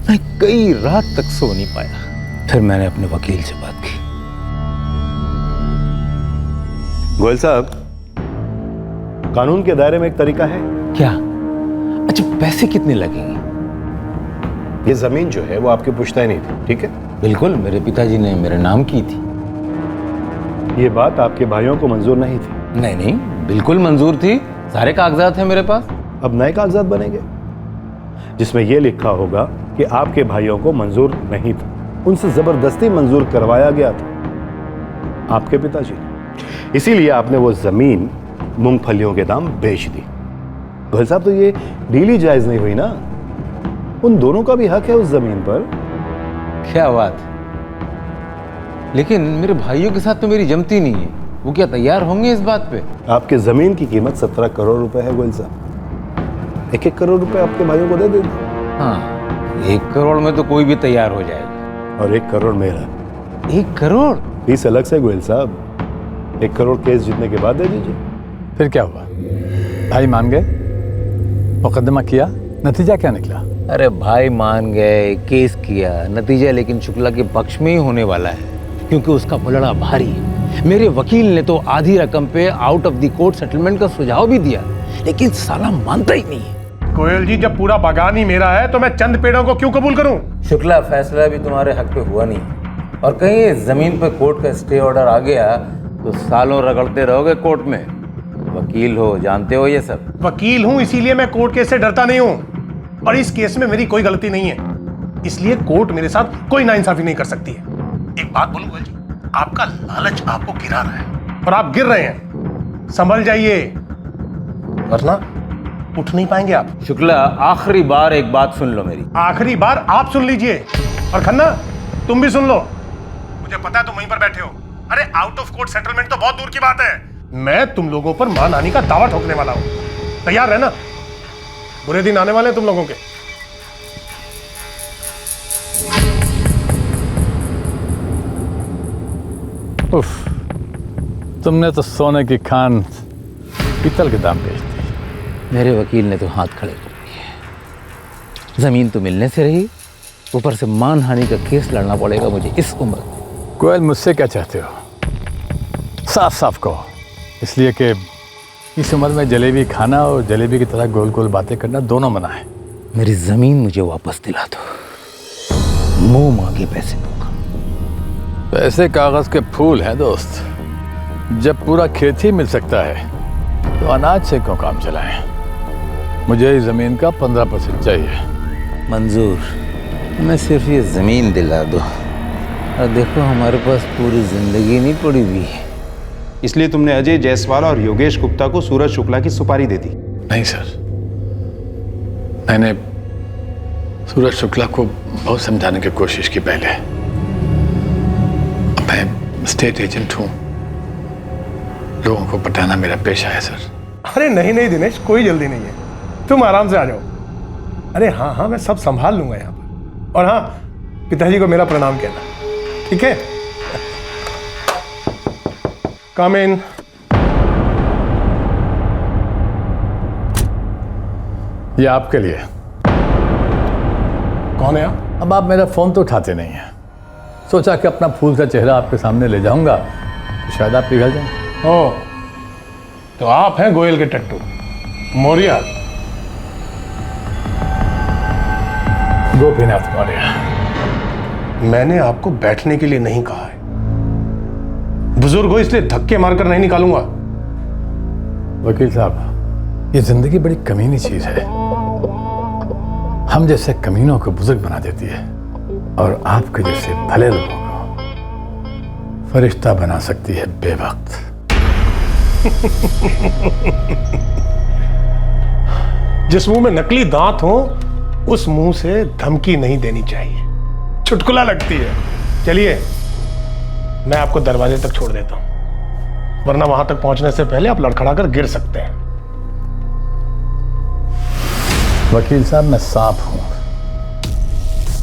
मैं कई रात तक सो नहीं पाया। फिर मैंने अपने वकील से बात की। गोयल साहब, कानून के दायरे में एक तरीका है। क्या? अच्छा, पैसे कितने लगेंगे? ये जमीन जो है वो आपकी पुश्तैनी थी, ठीक है? बिल्कुल, मेरे पिताजी ने मेरे नाम की थी। ये बात आपके भाइयों को मंजूर नहीं थी? नहीं नहीं, बिल्कुल मंजूर थी। सारे कागजात हैं मेरे पास। अब नए कागजात बनेंगे जिसमें यह लिखा होगा कि आपके भाइयों को मंजूर नहीं था, उनसे जबरदस्ती मंजूर करवाया गया था आपके पिताजी ने। इसीलिए आपने वो जमीन मूंगफलियों के दाम बेच दी। गोयल साहब, तो ये डील ही जायज नहीं हुई ना। उन दोनों का भी हक है उस जमीन पर। क्या बात, लेकिन मेरे भाइयों के साथ तो मेरी जमती नहीं है। वो क्या तैयार होंगे इस बात पे? आपके जमीन की कीमत 17 करोड़ रुपए है गोयल साहब। 1-1 करोड़ रुपए आपके भाइयों को दे दे। हाँ, 1 करोड़ में तो कोई भी तैयार हो जाएगा। और 1 करोड़ मेरा। 1 करोड़? फीस अलग से गोयल साहब। 1 करोड़ केस जीतने के बाद दे दीजिए। फिर क्या हुआ? भाई मान गए, मुकदमा किया, नतीजा क्या निकला? अरे भाई मान गए, केस किया, नतीजा लेकिन शुक्ला के पक्ष में ही होने वाला है, क्योंकि उसका पलड़ा भारी है। मेरे वकील ने तो आधी रकम पे out of the court settlement का सुझाव भी दिया, लेकिन साला मानता ही नहीं है। गोयल जी, जब पूरा बागान ही मेरा है तो मैं चंद पेड़ों को क्यों कबूल करूं? शुक्ला, फैसला भी तुम्हारे हक पे हुआ नहीं, और कहीं इस जमीन पर कोर्ट का स्टे ऑर्डर आ गया तो सालों रगड़ते रहोगे कोर्ट में। वकील हो, जानते हो ये सब। वकील हूं, इसीलिए मैं कोर्ट केस से डरता नहीं हूं। और इस केस में मेरी कोई गलती नहीं है, इसलिए कोर्ट मेरे साथ कोई नाइंसाफी नहीं कर सकती है। एक बात बोलूं गोयल जी, आपका लालच आपको गिरा रहा है और आप गिर रहे हैं। संभल जाइए, वरना उठ नहीं पाएंगे आप। शुक्ला, आखिरी बार एक बात सुन लो मेरी। आखिरी बार आप सुन लीजिए, और खन्ना तुम भी सुन लो। मुझे पता है तुम वहीं पर बैठे हो। अरे आउट ऑफ कोर्ट सेटलमेंट तो बहुत दूर की बात है, मैं तुम लोगों पर मानहानि का दावा ठोकने वाला हूं। तैयार रहना, बुरे दिन आने वाले हैं तुम लोगों के। उफ, तुमने तो सोने की खान पीतल के दाम बेच दी। मेरे वकील ने तो हाथ खड़े कर दिए। जमीन तो मिलने से रही, ऊपर से मानहानि का केस लड़ना पड़ेगा मुझे इस उम्र में। गोयल, मुझसे क्या चाहते हो? साफ साफ कहो, इसलिए कि इस उम्र में जलेबी खाना और जलेबी की तरह गोल गोल बातें करना दोनों मना है। मेरी जमीन मुझे वापस दिला दो, मुंह मांगे पैसे दूंगा। पैसे कागज के फूल हैं दोस्त। जब पूरा खेत ही मिल सकता है तो अनाज से क्यों काम चलाएं? मुझे इस जमीन का 15% चाहिए। मंजूर, हमें सिर्फ ये ज़मीन दिला दो और देखो हमारे पास पूरी ज़िंदगी नहीं पड़ी हुई। इसलिए तुमने अजय जायसवाल और योगेश गुप्ता को सूरज शुक्ला की सुपारी दे दी? नहीं सर, मैंने सूरज शुक्ला को बहुत समझाने की कोशिश की पहले। मैं स्टेट एजेंट हूँ, लोगों को पटाना मेरा पेशा है सर। अरे नहीं नहीं दिनेश, कोई जल्दी नहीं है, तुम आराम से आ जाओ। अरे हाँ हाँ, मैं सब संभाल लूंगा यहाँ पर। और हाँ, पिताजी को मेरा प्रणाम कहना, ठीक है? कम इन। ये आपके लिए। कौन है आप? अब आप मेरा फोन तो उठाते नहीं हैं। सोचा कि अपना फूल का चेहरा आपके सामने ले जाऊंगा तो शायद आप पिघल जाएं। ओह, तो आप हैं गोयल के टट्टू मौर्य, गोपीनाथ मौर्य। मैंने आपको बैठने के लिए नहीं कहा है, बुजुर्ग हो इसलिए धक्के मारकर नहीं निकालूंगा। वकील साहब, ये जिंदगी बड़ी कमीनी चीज है। हम जैसे कमीनों को बुजुर्ग बना देती है और आपके जैसे भले लोगों को फरिश्ता बना सकती है बेवक्त। जिस मुंह में नकली दांत हो उस मुंह से धमकी नहीं देनी चाहिए, चुटकुला लगती है। चलिए, मैं आपको दरवाजे तक छोड़ देता हूं, वरना वहां तक पहुंचने से पहले आप लड़खड़ा कर गिर सकते हैं। वकील साहब, मैं सांप हूं,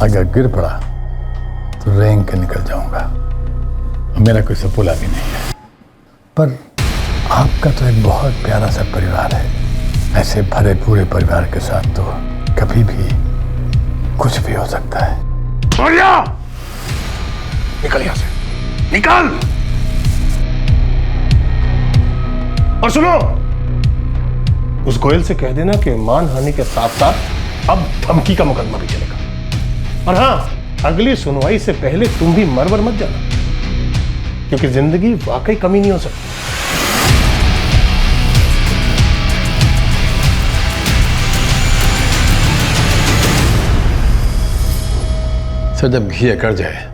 अगर गिर पड़ा तो रेंग के निकल जाऊंगा। मेरा कोई सपोला भी नहीं है, पर आपका तो एक बहुत प्यारा सा परिवार है। ऐसे भरे पूरे परिवार के साथ तो कभी भी कुछ भी हो सकता है। निकल यहां से, निकल। और सुनो, उस गोयल से कह देना कि मानहानि के साथ साथ अब धमकी का मुकदमा भी चलेगा। और हाँ, अगली सुनवाई से पहले तुम भी मरवर मत जाना, क्योंकि जिंदगी वाकई कमी नहीं हो सकती। सर, जब घी अकड़ जाए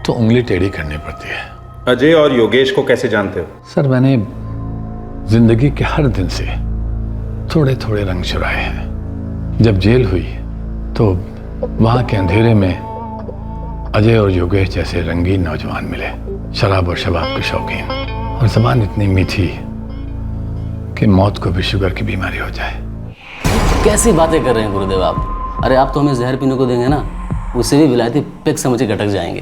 तो उंगली टेढ़ी करनी पड़ती है। अजय और योगेश को कैसे जानते हो? सर, मैंने जिंदगी के हर दिन से थोड़े थोड़े रंग चुराए हैं। जब जेल हुई तो वहां के अंधेरे में अजय और योगेश जैसे रंगीन नौजवान मिले, शराब और शबाब के शौकीन, और जबान इतनी मीठी कि मौत को भी शुगर की बीमारी हो जाए। कैसी बातें कर रहे हैं गुरुदेव आप? अरे आप तो हमें जहर पीने को देंगे ना, उससे भी विलायती पेक समझ के गटक जाएंगे।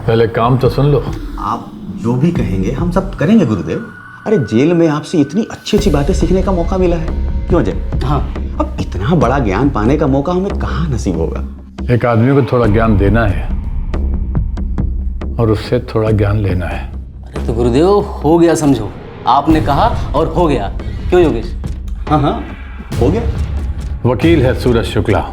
पहले काम तो सुन लो। आप जो भी कहेंगे हम सब करेंगे गुरुदेव। अरे जेल में आपसे इतनी अच्छी अच्छी बातें सीखने का मौका मिला है, क्यों अजय? हाँ, अब इतना बड़ा ज्ञान पाने का मौका हमें कहाँ नसीब होगा। एक आदमी को थोड़ा ज्ञान देना है और उससे थोड़ा ज्ञान लेना है। अरे तो गुरुदेव, हो गया समझो, आपने कहा और हो गया। क्यों योगेश? हाँ हाँ, हो गया। वकील है सूरज शुक्ला,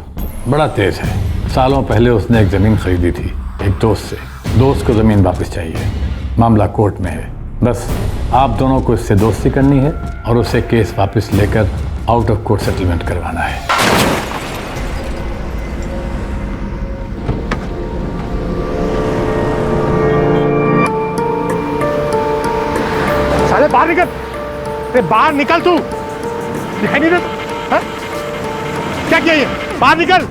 बड़ा तेज है। सालों पहले उसने एक जमीन खरीदी थी एक दोस्त से। दोस्त को जमीन वापस चाहिए, मामला कोर्ट में है। बस आप दोनों को इससे दोस्ती करनी है और उसे केस वापस लेकर आउट ऑफ कोर्ट सेटलमेंट करवाना है। साले बाहर निकल, अरे बाहर निकल, तू दिखाई नहीं देता? क्या किया ये? बाहर निकल।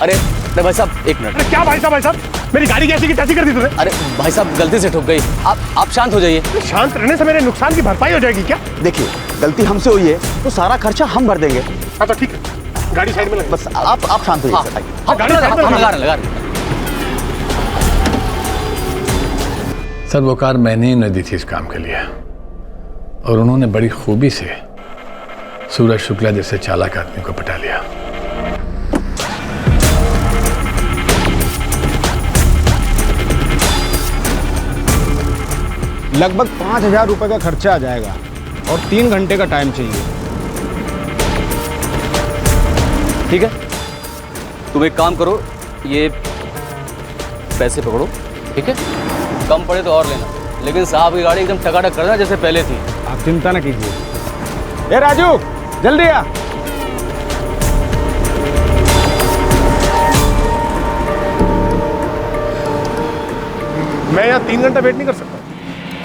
अरे भाई साहब, एक मिनट। अरे क्या भाई साहब? भाई साहब, मेरी गाड़ी कैसी की तैसी कर दी तूने? अरे भाई साहब, गलती से ठुक गई। आप शांत हो जाइए। शांत रहने से मेरे नुकसान की भरपाई हो जाएगी क्या? देखिए, गलती हमसे हुई है तो सारा खर्चा हम भर देंगे। हाँ तो ठीक है, गाड़ी साइड में लगा। बस आप शांत होइए। गाड़ी साइड में लगा। सर, वो कार मैंने ही न दी थी इस काम के लिए, और उन्होंने बड़ी खूबी से सूरज शुक्ला जैसे चालाक आदमी को पटा लिया। लगभग 5,000 रुपए का खर्चा आ जाएगा और 3 घंटे का टाइम चाहिए। ठीक है, तुम एक काम करो, ये पैसे पकड़ो, ठीक है? कम पड़े तो और लेना, लेकिन साहब की गाड़ी एकदम टकाटक करना जैसे पहले थी। आप चिंता ना कीजिए। ए राजू, जल्दी आ। मैं यहाँ 3 घंटा वेट नहीं कर सकता।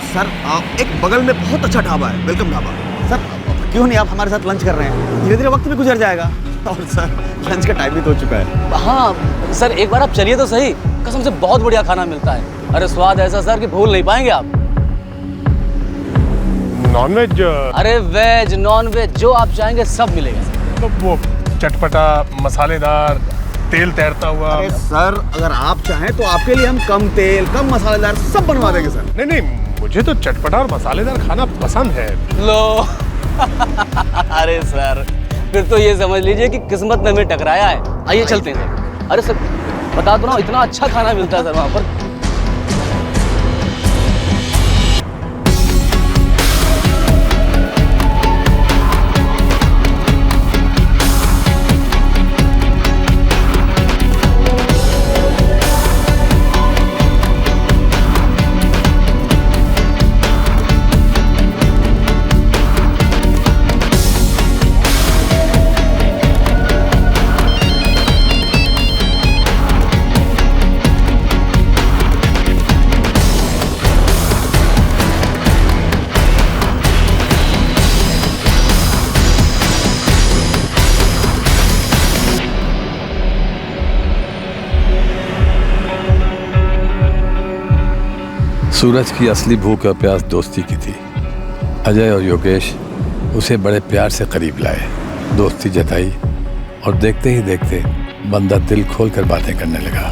सर आप एक बगल में बहुत अच्छा ढाबा है, वेलकम ढाबा। सर क्यों नहीं आप हमारे साथ लंच कर रहे हैं? धीरे धीरे वक्त भी गुजर जाएगा और सर लंच का टाइम भी तो हो चुका है। हाँ सर, एक बार आप चलिए तो सही, कसम से बहुत बढ़िया खाना मिलता है। अरे स्वाद ऐसा सर कि भूल नहीं पाएंगे आप। नॉनवेज? अरे वेज नॉन वेज जो आप चाहेंगे सब मिलेगा सर। तो वो चटपटा, मसालेदार, तेल तैरता हुआ। अरे सर अगर आप चाहें तो आपके लिए हम कम तेल कम मसालेदार सब बनवा देंगे सर। नहीं नहीं, मुझे तो चटपटा और मसालेदार खाना पसंद है। लो अरे सर फिर तो ये समझ लीजिए कि किस्मत ने हमें टकराया है। आइए चलते हैं सर। अरे सर बता दो ना, इतना अच्छा खाना मिलता है सर वहाँ पर। सूरज की असली भूख और प्यास दोस्ती की थी। अजय और योगेश उसे बड़े प्यार से करीब लाए, दोस्ती जताई और देखते ही देखते बंदा दिल खोल कर बातें करने लगा।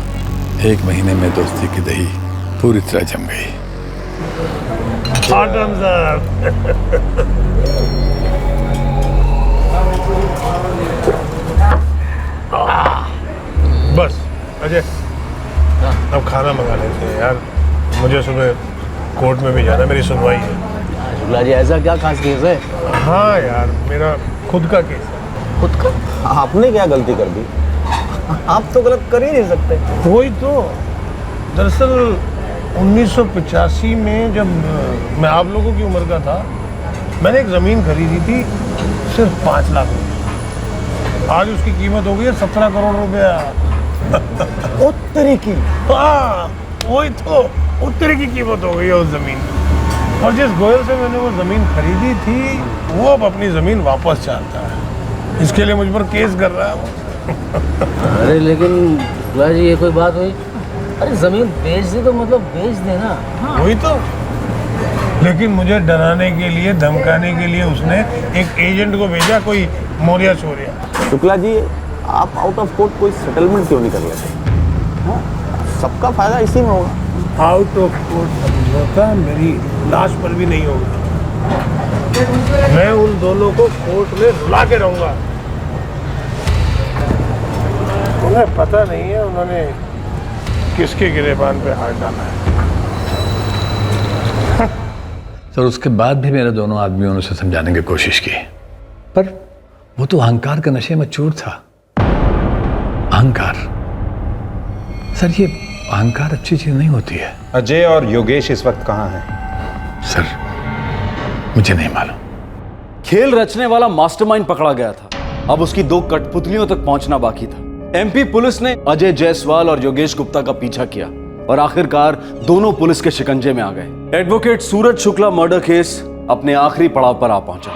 1 महीने में दोस्ती की दही पूरी तरह जम गई। बस अजय, अब खाना मंगा लेते हैं यार, मुझे सुबह कोर्ट में भी जाना, मेरी सुनवाई है। शुक्ला जी ऐसा क्या खास केस है? हाँ यार, मेरा खुद का केस है। खुद का? आपने क्या गलती कर दी? आप तो गलत कर ही नहीं सकते। वही तो, दरअसल 1985 में जब मैं आप लोगों की उम्र का था, मैंने एक ज़मीन खरीदी थी सिर्फ 5 लाख रुपये। आज उसकी कीमत हो गई है 17 करोड़ रुपया। उत्तरी की? हाँ वही तो, उत्तरी की कीमत हो गई है उस ज़मीन की। और जिस गोयल से मैंने वो ज़मीन खरीदी थी वो अब अपनी ज़मीन वापस चाहता है। इसके लिए मुझ पर केस कर रहा है वो। अरे लेकिन शुक्ला जी ये कोई बात हुई? अरे जमीन बेच दी तो मतलब बेच देना। हाँ। वही तो, लेकिन मुझे डराने के लिए, धमकाने के लिए उसने एक एजेंट को भेजा, कोई मोरिया चोरिया। शुक्ला जी आप आउट ऑफ कोर्ट कोई सेटलमेंट क्यों नहीं कर लेते? हाँ? सबका फायदा इसी में होगा। आउट ऑफ कोर्ट समझौता मेरी लाश पर भी नहीं होगा। मैं उन दोनों को कोर्ट में रुला के रहूंगा। उन्हें पता नहीं है उन्होंने किसके गिरेबान पे हाथ डाला है। सर उसके बाद भी मेरे दोनों आदमियों ने उसे समझाने की कोशिश की, पर वो तो अहंकार के नशे में चूर था। अहंकार सर, ये अहंकार अच्छी चीज नहीं होती है। अजय और योगेश इस वक्त कहाँ हैं? सर मुझे नहीं मालूम। खेल रचने वाला मास्टरमाइंड पकड़ा गया था, अब उसकी 2 कठपुतलियों तक पहुंचना बाकी था। एमपी पुलिस ने अजय जायसवाल और योगेश गुप्ता का पीछा किया और आखिरकार दोनों पुलिस के शिकंजे में आ गए। एडवोकेट सूरज शुक्ला मर्डर केस अपने आखिरी पड़ाव पर आ पहुंचा।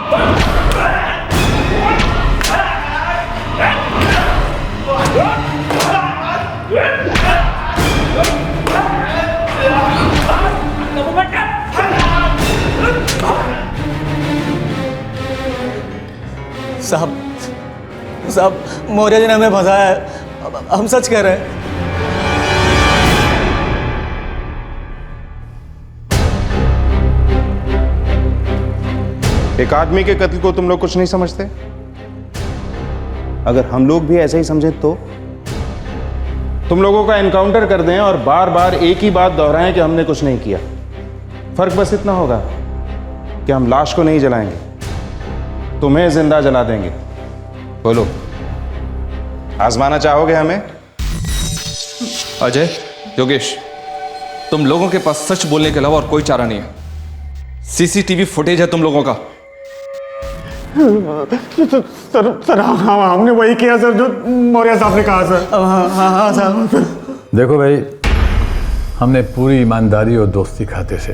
साहब मौर्य जी ने हमें फंसाया है, हम सच कह रहे हैं। एक आदमी के कत्ल को तुम लोग कुछ नहीं समझते? अगर हम लोग भी ऐसे ही समझे तो तुम लोगों का एनकाउंटर कर दें और बार बार एक ही बात दोहराएं कि हमने कुछ नहीं किया। फर्क बस इतना होगा कि हम लाश को नहीं जलाएंगे, तुम्हें जिंदा जला देंगे। बोलो, आजमाना चाहोगे हमें? अजय, योगेश, तुम लोगों के पास सच बोलने के अलावा और कोई चारा नहीं है। सीसीटीवी फुटेज है तुम लोगों का। सर हमने वही किया सर जो मौर्य साहब ने कहा सर। हाँ साहब। देखो भाई, हमने पूरी ईमानदारी और दोस्ती खाते से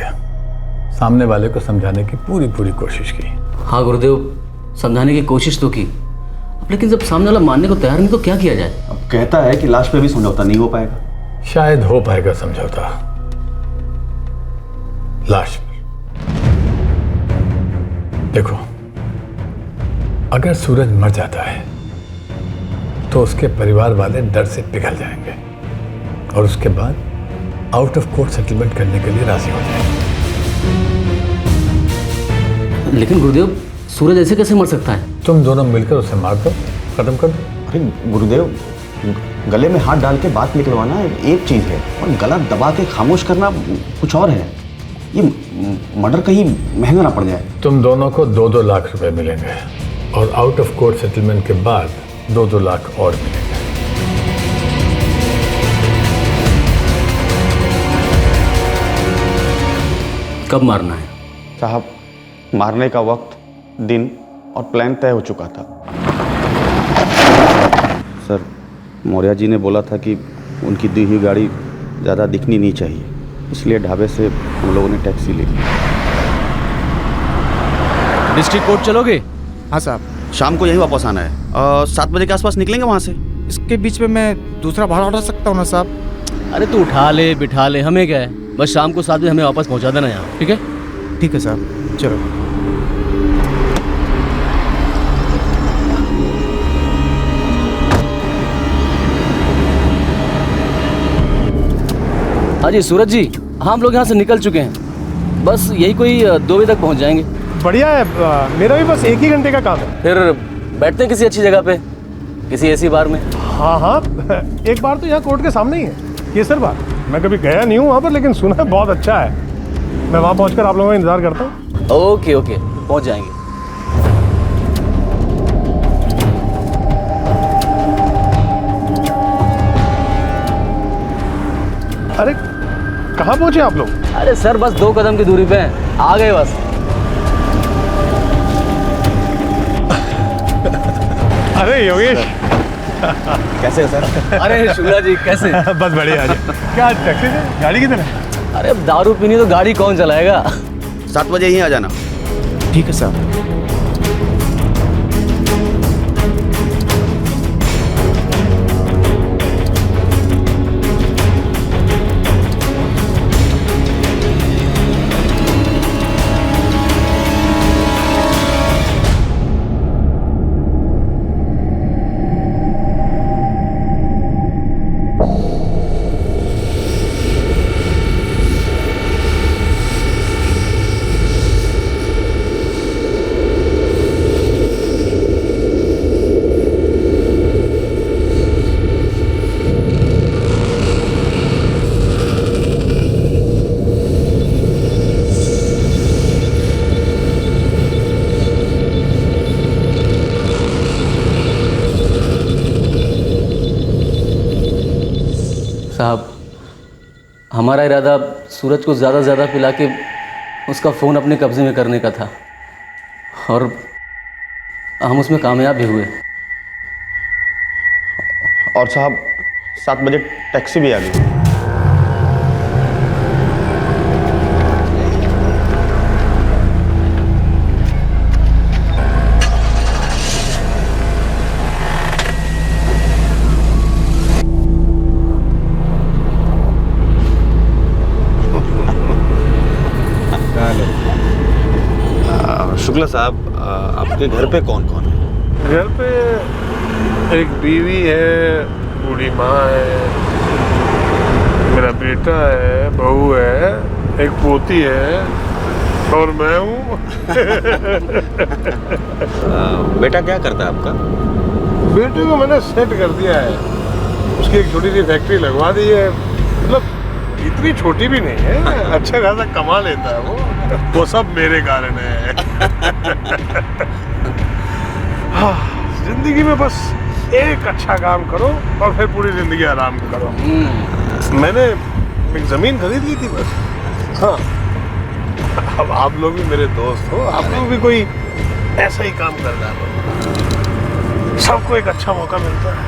सामने वाले को समझाने की पूरी कोशिश की। हाँ गुरुदेव, समझाने की कोशिश तो की, लेकिन जब सामने वाला मानने को तैयार नहीं तो क्या किया जाए? अब कहता है कि लास्ट पे भी समझौता नहीं हो पाएगा। शायद हो पाएगा समझौता लाश पर। देखो, अगर सूरज मर जाता है तो उसके परिवार वाले डर से पिघल जाएंगे और उसके बाद आउट ऑफ कोर्ट सेटलमेंट करने के लिए राजी हो जाएंगे। लेकिन गुरुदेव, सूरज ऐसे कैसे मर सकता है? तुम दोनों मिलकर उसे मार दो, खत्म कर दो। अरे गुरुदेव, गले में हाथ डाल के बात निकलवाना एक चीज़ है और गला दबा के खामोश करना कुछ और है। ये मर्डर कहीं महंगा ना पड़ जाए। तुम दोनों को 2-2 लाख रुपए मिलेंगे और आउट ऑफ कोर्ट सेटलमेंट के बाद 2-2 लाख और मिलेंगे। कब मारना है? साहब, मारने का वक्त, दिन और प्लान तय हो चुका था। सर, मौर्या जी ने बोला था कि उनकी दी हुई गाड़ी ज़्यादा दिखनी नहीं चाहिए, इसलिए ढाबे से हम लोगों ने टैक्सी ली। डिस्ट्रिक्ट कोर्ट चलोगे? हाँ साहब, शाम को यही वापस आना है। 7 बजे के आसपास निकलेंगे वहाँ से। इसके बीच में मैं दूसरा भाड़ा उठा सकता हूँ ना साहब? अरे तू उठा ले बिठा ले, हमें क्या है, बस शाम को 7 बजे हमें वापस पहुंचा देना यहाँ, ठीक है? ठीक है साहब, चलो। हाँ जी सूरज जी, हाँ हम लोग यहाँ से निकल चुके हैं, बस यही कोई 2 बजे तक पहुँच जाएंगे। बढ़िया है, मेरा भी बस 1 ही घंटे का काम है। फिर बैठते हैं किसी अच्छी जगह पे, किसी ऐसी बार में। हाँ, एक बार तो यहाँ कोर्ट के सामने ही है, केसर बार। मैं कभी गया नहीं हूँ वहाँ पर, लेकिन सुना है बहुत अच्छा है। मैं वहाँ पहुँचकर आप लोगों का इंतजार करता हूँ। ओके ओके, पहुँच जाएंगे। अरे कहाँ पहुँचे आप लोग? अरे सर, बस 2 कदम की दूरी पे हैं, आ गए बस। अरे योगेश, कैसे है सर? अरे शुक्ला जी, कैसे? बस बढ़िया। क्या टैक्सी से? गाड़ी किधर है? अरे अब दारू पीनी तो गाड़ी कौन चलाएगा? 7 बजे ही आ जाना। ठीक है साहब। साहब, हमारा इरादा सूरज को ज़्यादा से ज़्यादा पिला के उसका फ़ोन अपने कब्ज़े में करने का था और हम उसमें कामयाब भी हुए। और साहब, 7 बजे टैक्सी भी आ गई। शुक्ला साहब, आपके घर पे कौन कौन है? घर पे एक बीवी है, बूढ़ी माँ है, मेरा बेटा है, बहू है, एक पोती है और मैं हूँ। बेटा क्या करता है आपका? बेटे को मैंने सेट कर दिया है, उसकी एक छोटी सी फैक्ट्री लगवा दी है। मतलब इतनी छोटी भी नहीं है, अच्छा खासा कमा लेता है वो सब मेरे कारण है। जिंदगी में बस एक अच्छा काम करो और फिर पूरी जिंदगी आराम करो। मैंने एक जमीन खरीद ली थी बस। हाँ, अब आप लोग भी मेरे दोस्त हो, आप लोग भी कोई ऐसा ही काम कर डालो, सबको एक अच्छा मौका मिलता है।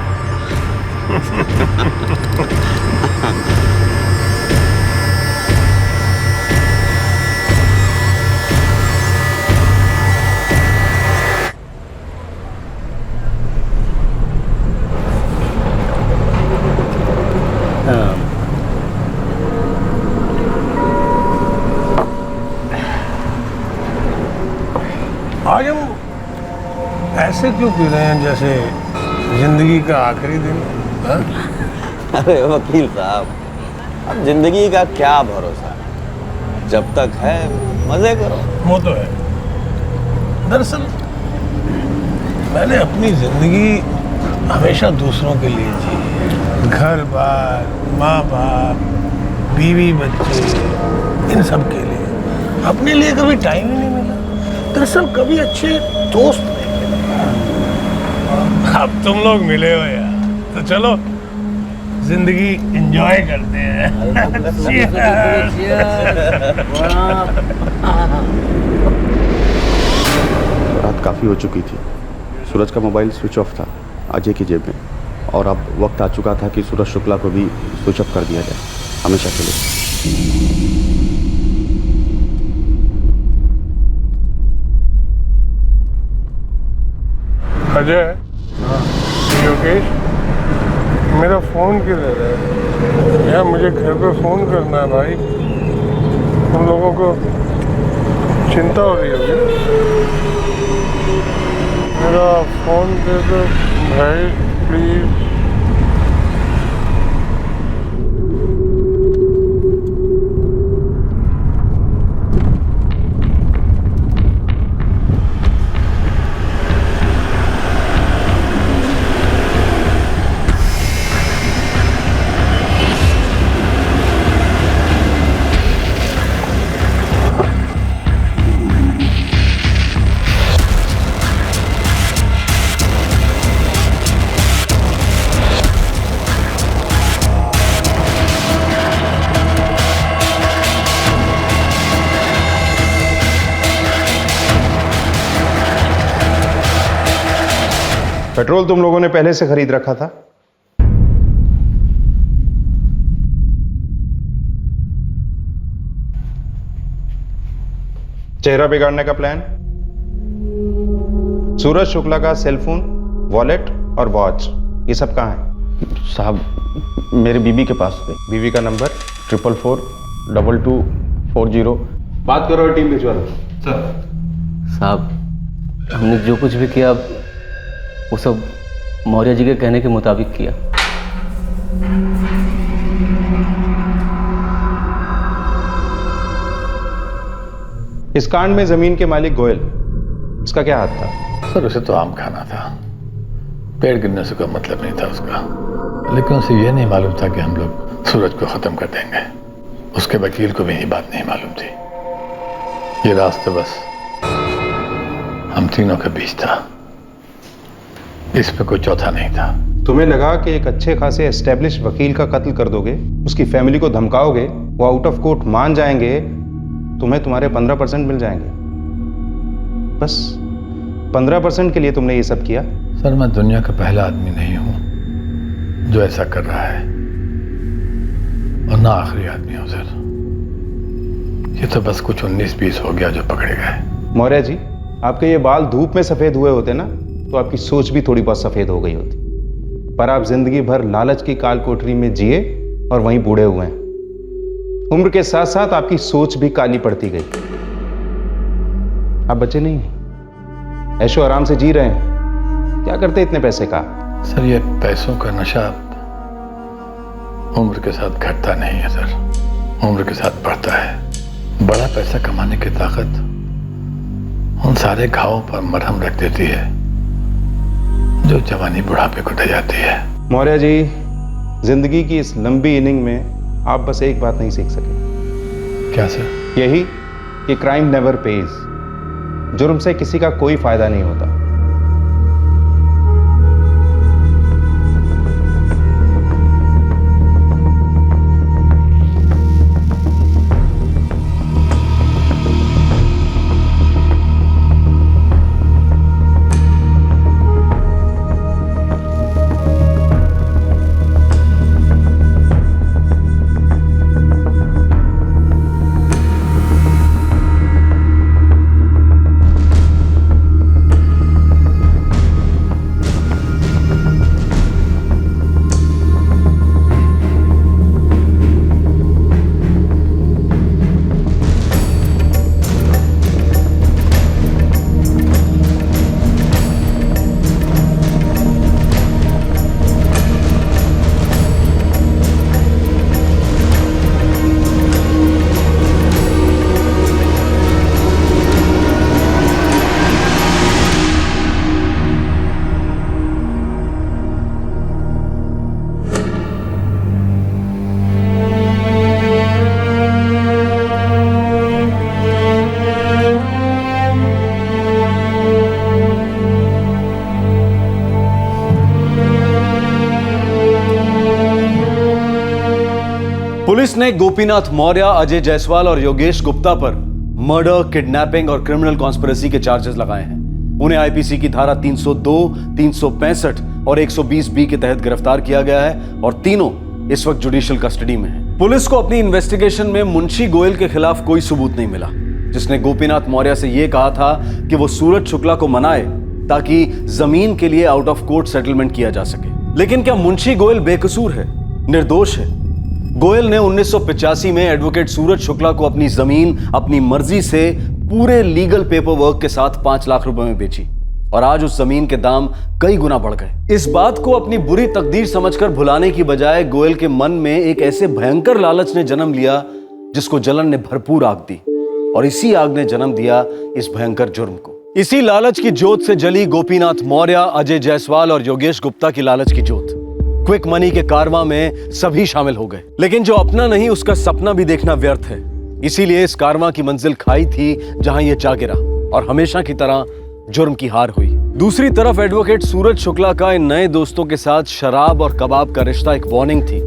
आज हम ऐसे क्यों पी रहे हैं जैसे जिंदगी का आखिरी दिन? हाँ? अरे वकील साहब, अब जिंदगी का क्या भरोसा, जब तक है मजे करो। वो तो है। दरअसल मैंने अपनी जिंदगी हमेशा दूसरों के लिए जी, घर बार, माँ बाप, बीवी बच्चे, इन सब के लिए। अपने लिए कभी टाइम ही नहीं मिला। दरअसल कभी अच्छे दोस्त नहीं मिले। अब तुम लोग मिले हो यार, तो चलो जिंदगी एंजॉय करते हैं। रात काफ़ी हो चुकी थी। सूरज का मोबाइल स्विच ऑफ था अजय की जेब में, और अब वक्त आ चुका था कि सूरज शुक्ला को भी स्विच ऑफ कर दिया जाए हमेशा के लिए। अजय, योगेश, मेरा फोन किधर है यार? मुझे घर पे फोन करना है भाई। तुम लोगों को चिंता हो रही होगी ना? मेरा फोन दे दो भाई प्लीज। पेट्रोल तुम लोगों ने पहले से खरीद रखा था? चेहरा बिगाड़ने का प्लान? सूरज शुक्ला का सेलफोन, वॉलेट और वॉच, ये सब कहाँ है? साहब मेरे बीबी के पास है। बीबी का नंबर? 4442240। बात करो, टीम भिजवा दो। सर साहब, हमने जो कुछ भी किया वो सब मौर्य जी के कहने के मुताबिक किया। इस कांड में जमीन के मालिक गोयल, उसका क्या हाथ था? सर उसे तो आम खाना था, पेड़ गिरने से कोई मतलब नहीं था उसका। लेकिन उसे यह नहीं मालूम था कि हम लोग सूरज को खत्म कर देंगे। उसके वकील को भी यही बात नहीं मालूम थी। ये रास्ता बस हम तीनों के बीच था, इस पे कोई चौथा नहीं था। तुम्हें लगा कि एक अच्छे खासे एस्टेब्लिश वकील का कत्ल कर दोगे, उसकी फैमिली को धमकाओगे, वो आउट ऑफ कोर्ट मान जाएंगे, तुम्हें तुम्हारे 15% मिल जाएंगे। बस 15% के लिए तुमने ये सब किया? सर मैं दुनिया का पहला आदमी नहीं हूं जो ऐसा कर रहा है, और ना आखिरी आदमी हूं सर। ये तो बस कुछ 19-20 हो गया जो पकड़े गए। मौर्य जी, आपके ये बाल धूप में सफेद हुए होते ना, तो आपकी सोच भी थोड़ी बहुत सफेद हो गई होती। पर आप जिंदगी भर लालच की काल कोठरी में जिए और वहीं बूढ़े हुए हैं। उम्र के साथ साथ आपकी सोच भी काली पड़ती गई। आप बच्चे नहीं, ऐशो आराम से जी रहे हैं। क्या करते इतने पैसे का? सर ये पैसों का नशा उम्र के साथ घटता नहीं है सर, उम्र के साथ बढ़ता है। बड़ा पैसा कमाने की ताकत उन सारे घावों पर मरहम रख देती है जो जवानी बुढ़ापे को ढह जाती है। मौर्य जी, जिंदगी की इस लंबी इनिंग में आप बस एक बात नहीं सीख सके। क्या सर? यही कि क्राइम नेवर पेज। जुर्म से किसी का कोई फायदा नहीं होता। पुलिस ने गोपीनाथ मौर्य, अजय जायसवाल और योगेश गुप्ता पर मर्डर, किडनैपिंग और क्रिमिनल कॉन्स्पिरेसी के चार्जेस लगाए हैं। उन्हें आईपीसी की धारा 302, 365 और 120B के तहत गिरफ्तार किया गया है और तीनों इस वक्त जुडिशियल कस्टडी में हैं। पुलिस को अपनी इन्वेस्टिगेशन में मुंशी गोयल के खिलाफ कोई सबूत नहीं मिला, जिसने गोपीनाथ मौर्य से यह कहा था कि वो सूरज शुक्ला को मनाए ताकि जमीन के लिए आउट ऑफ कोर्ट सेटलमेंट किया जा सके। लेकिन क्या मुंशी गोयल बेकसूर है, निर्दोष है? गोयल ने 1985 में एडवोकेट सूरज शुक्ला को अपनी जमीन अपनी मर्जी से पूरे लीगल पेपर वर्क के साथ 5 लाख रुपए में बेची और आज उस जमीन के दाम कई गुना बढ़ गए। इस बात को अपनी बुरी तकदीर समझकर भुलाने की बजाय गोयल के मन में एक ऐसे भयंकर लालच ने जन्म लिया जिसको जलन ने भरपूर आग दी और इसी आग ने जन्म दिया इस भयंकर जुर्म को। इसी लालच की जोत से जली गोपीनाथ मौर्य, अजय जायसवाल और योगेश गुप्ता की लालच की जोत। क्विक मनी के कारवां में सभी शामिल हो गए, लेकिन जो अपना नहीं उसका सपना भी देखना व्यर्थ है। इसीलिए इस कारवां की मंजिल खाई थी जहां यह जा गिरा और हमेशा की तरह जुर्म की हार हुई। दूसरी तरफ एडवोकेट सूरज शुक्ला का इन नए दोस्तों के साथ शराब और कबाब का रिश्ता एक वार्निंग थी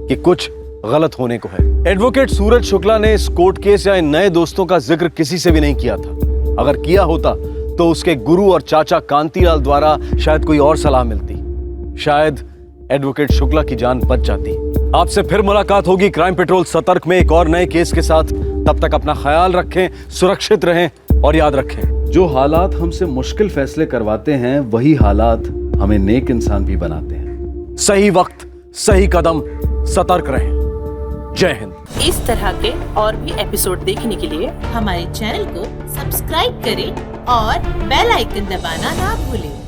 कि कुछ गलत होने को है। एडवोकेट सूरज शुक्ला ने इस कोर्ट केस या इन नए दोस्तों का जिक्र किसी से भी नहीं किया था। अगर किया होता तो उसके गुरु और चाचा कांतीलाल द्वारा शायद कोई और सलाह मिलती, शायद एडवोकेट शुक्ला की जान बच जाती। आपसे फिर मुलाकात होगी क्राइम पेट्रोल सतर्क में एक और नए केस के साथ। तब तक अपना ख्याल रखें, सुरक्षित रहें और याद रखें, जो हालात हमसे मुश्किल फैसले करवाते हैं वही हालात हमें नेक इंसान भी बनाते हैं। सही वक्त, सही कदम, सतर्क रहें। जय हिंद। इस तरह के और भी एपिसोड देखने के लिए हमारे चैनल को सब्सक्राइब करें और बेल आइकन दबाना ना भूलें।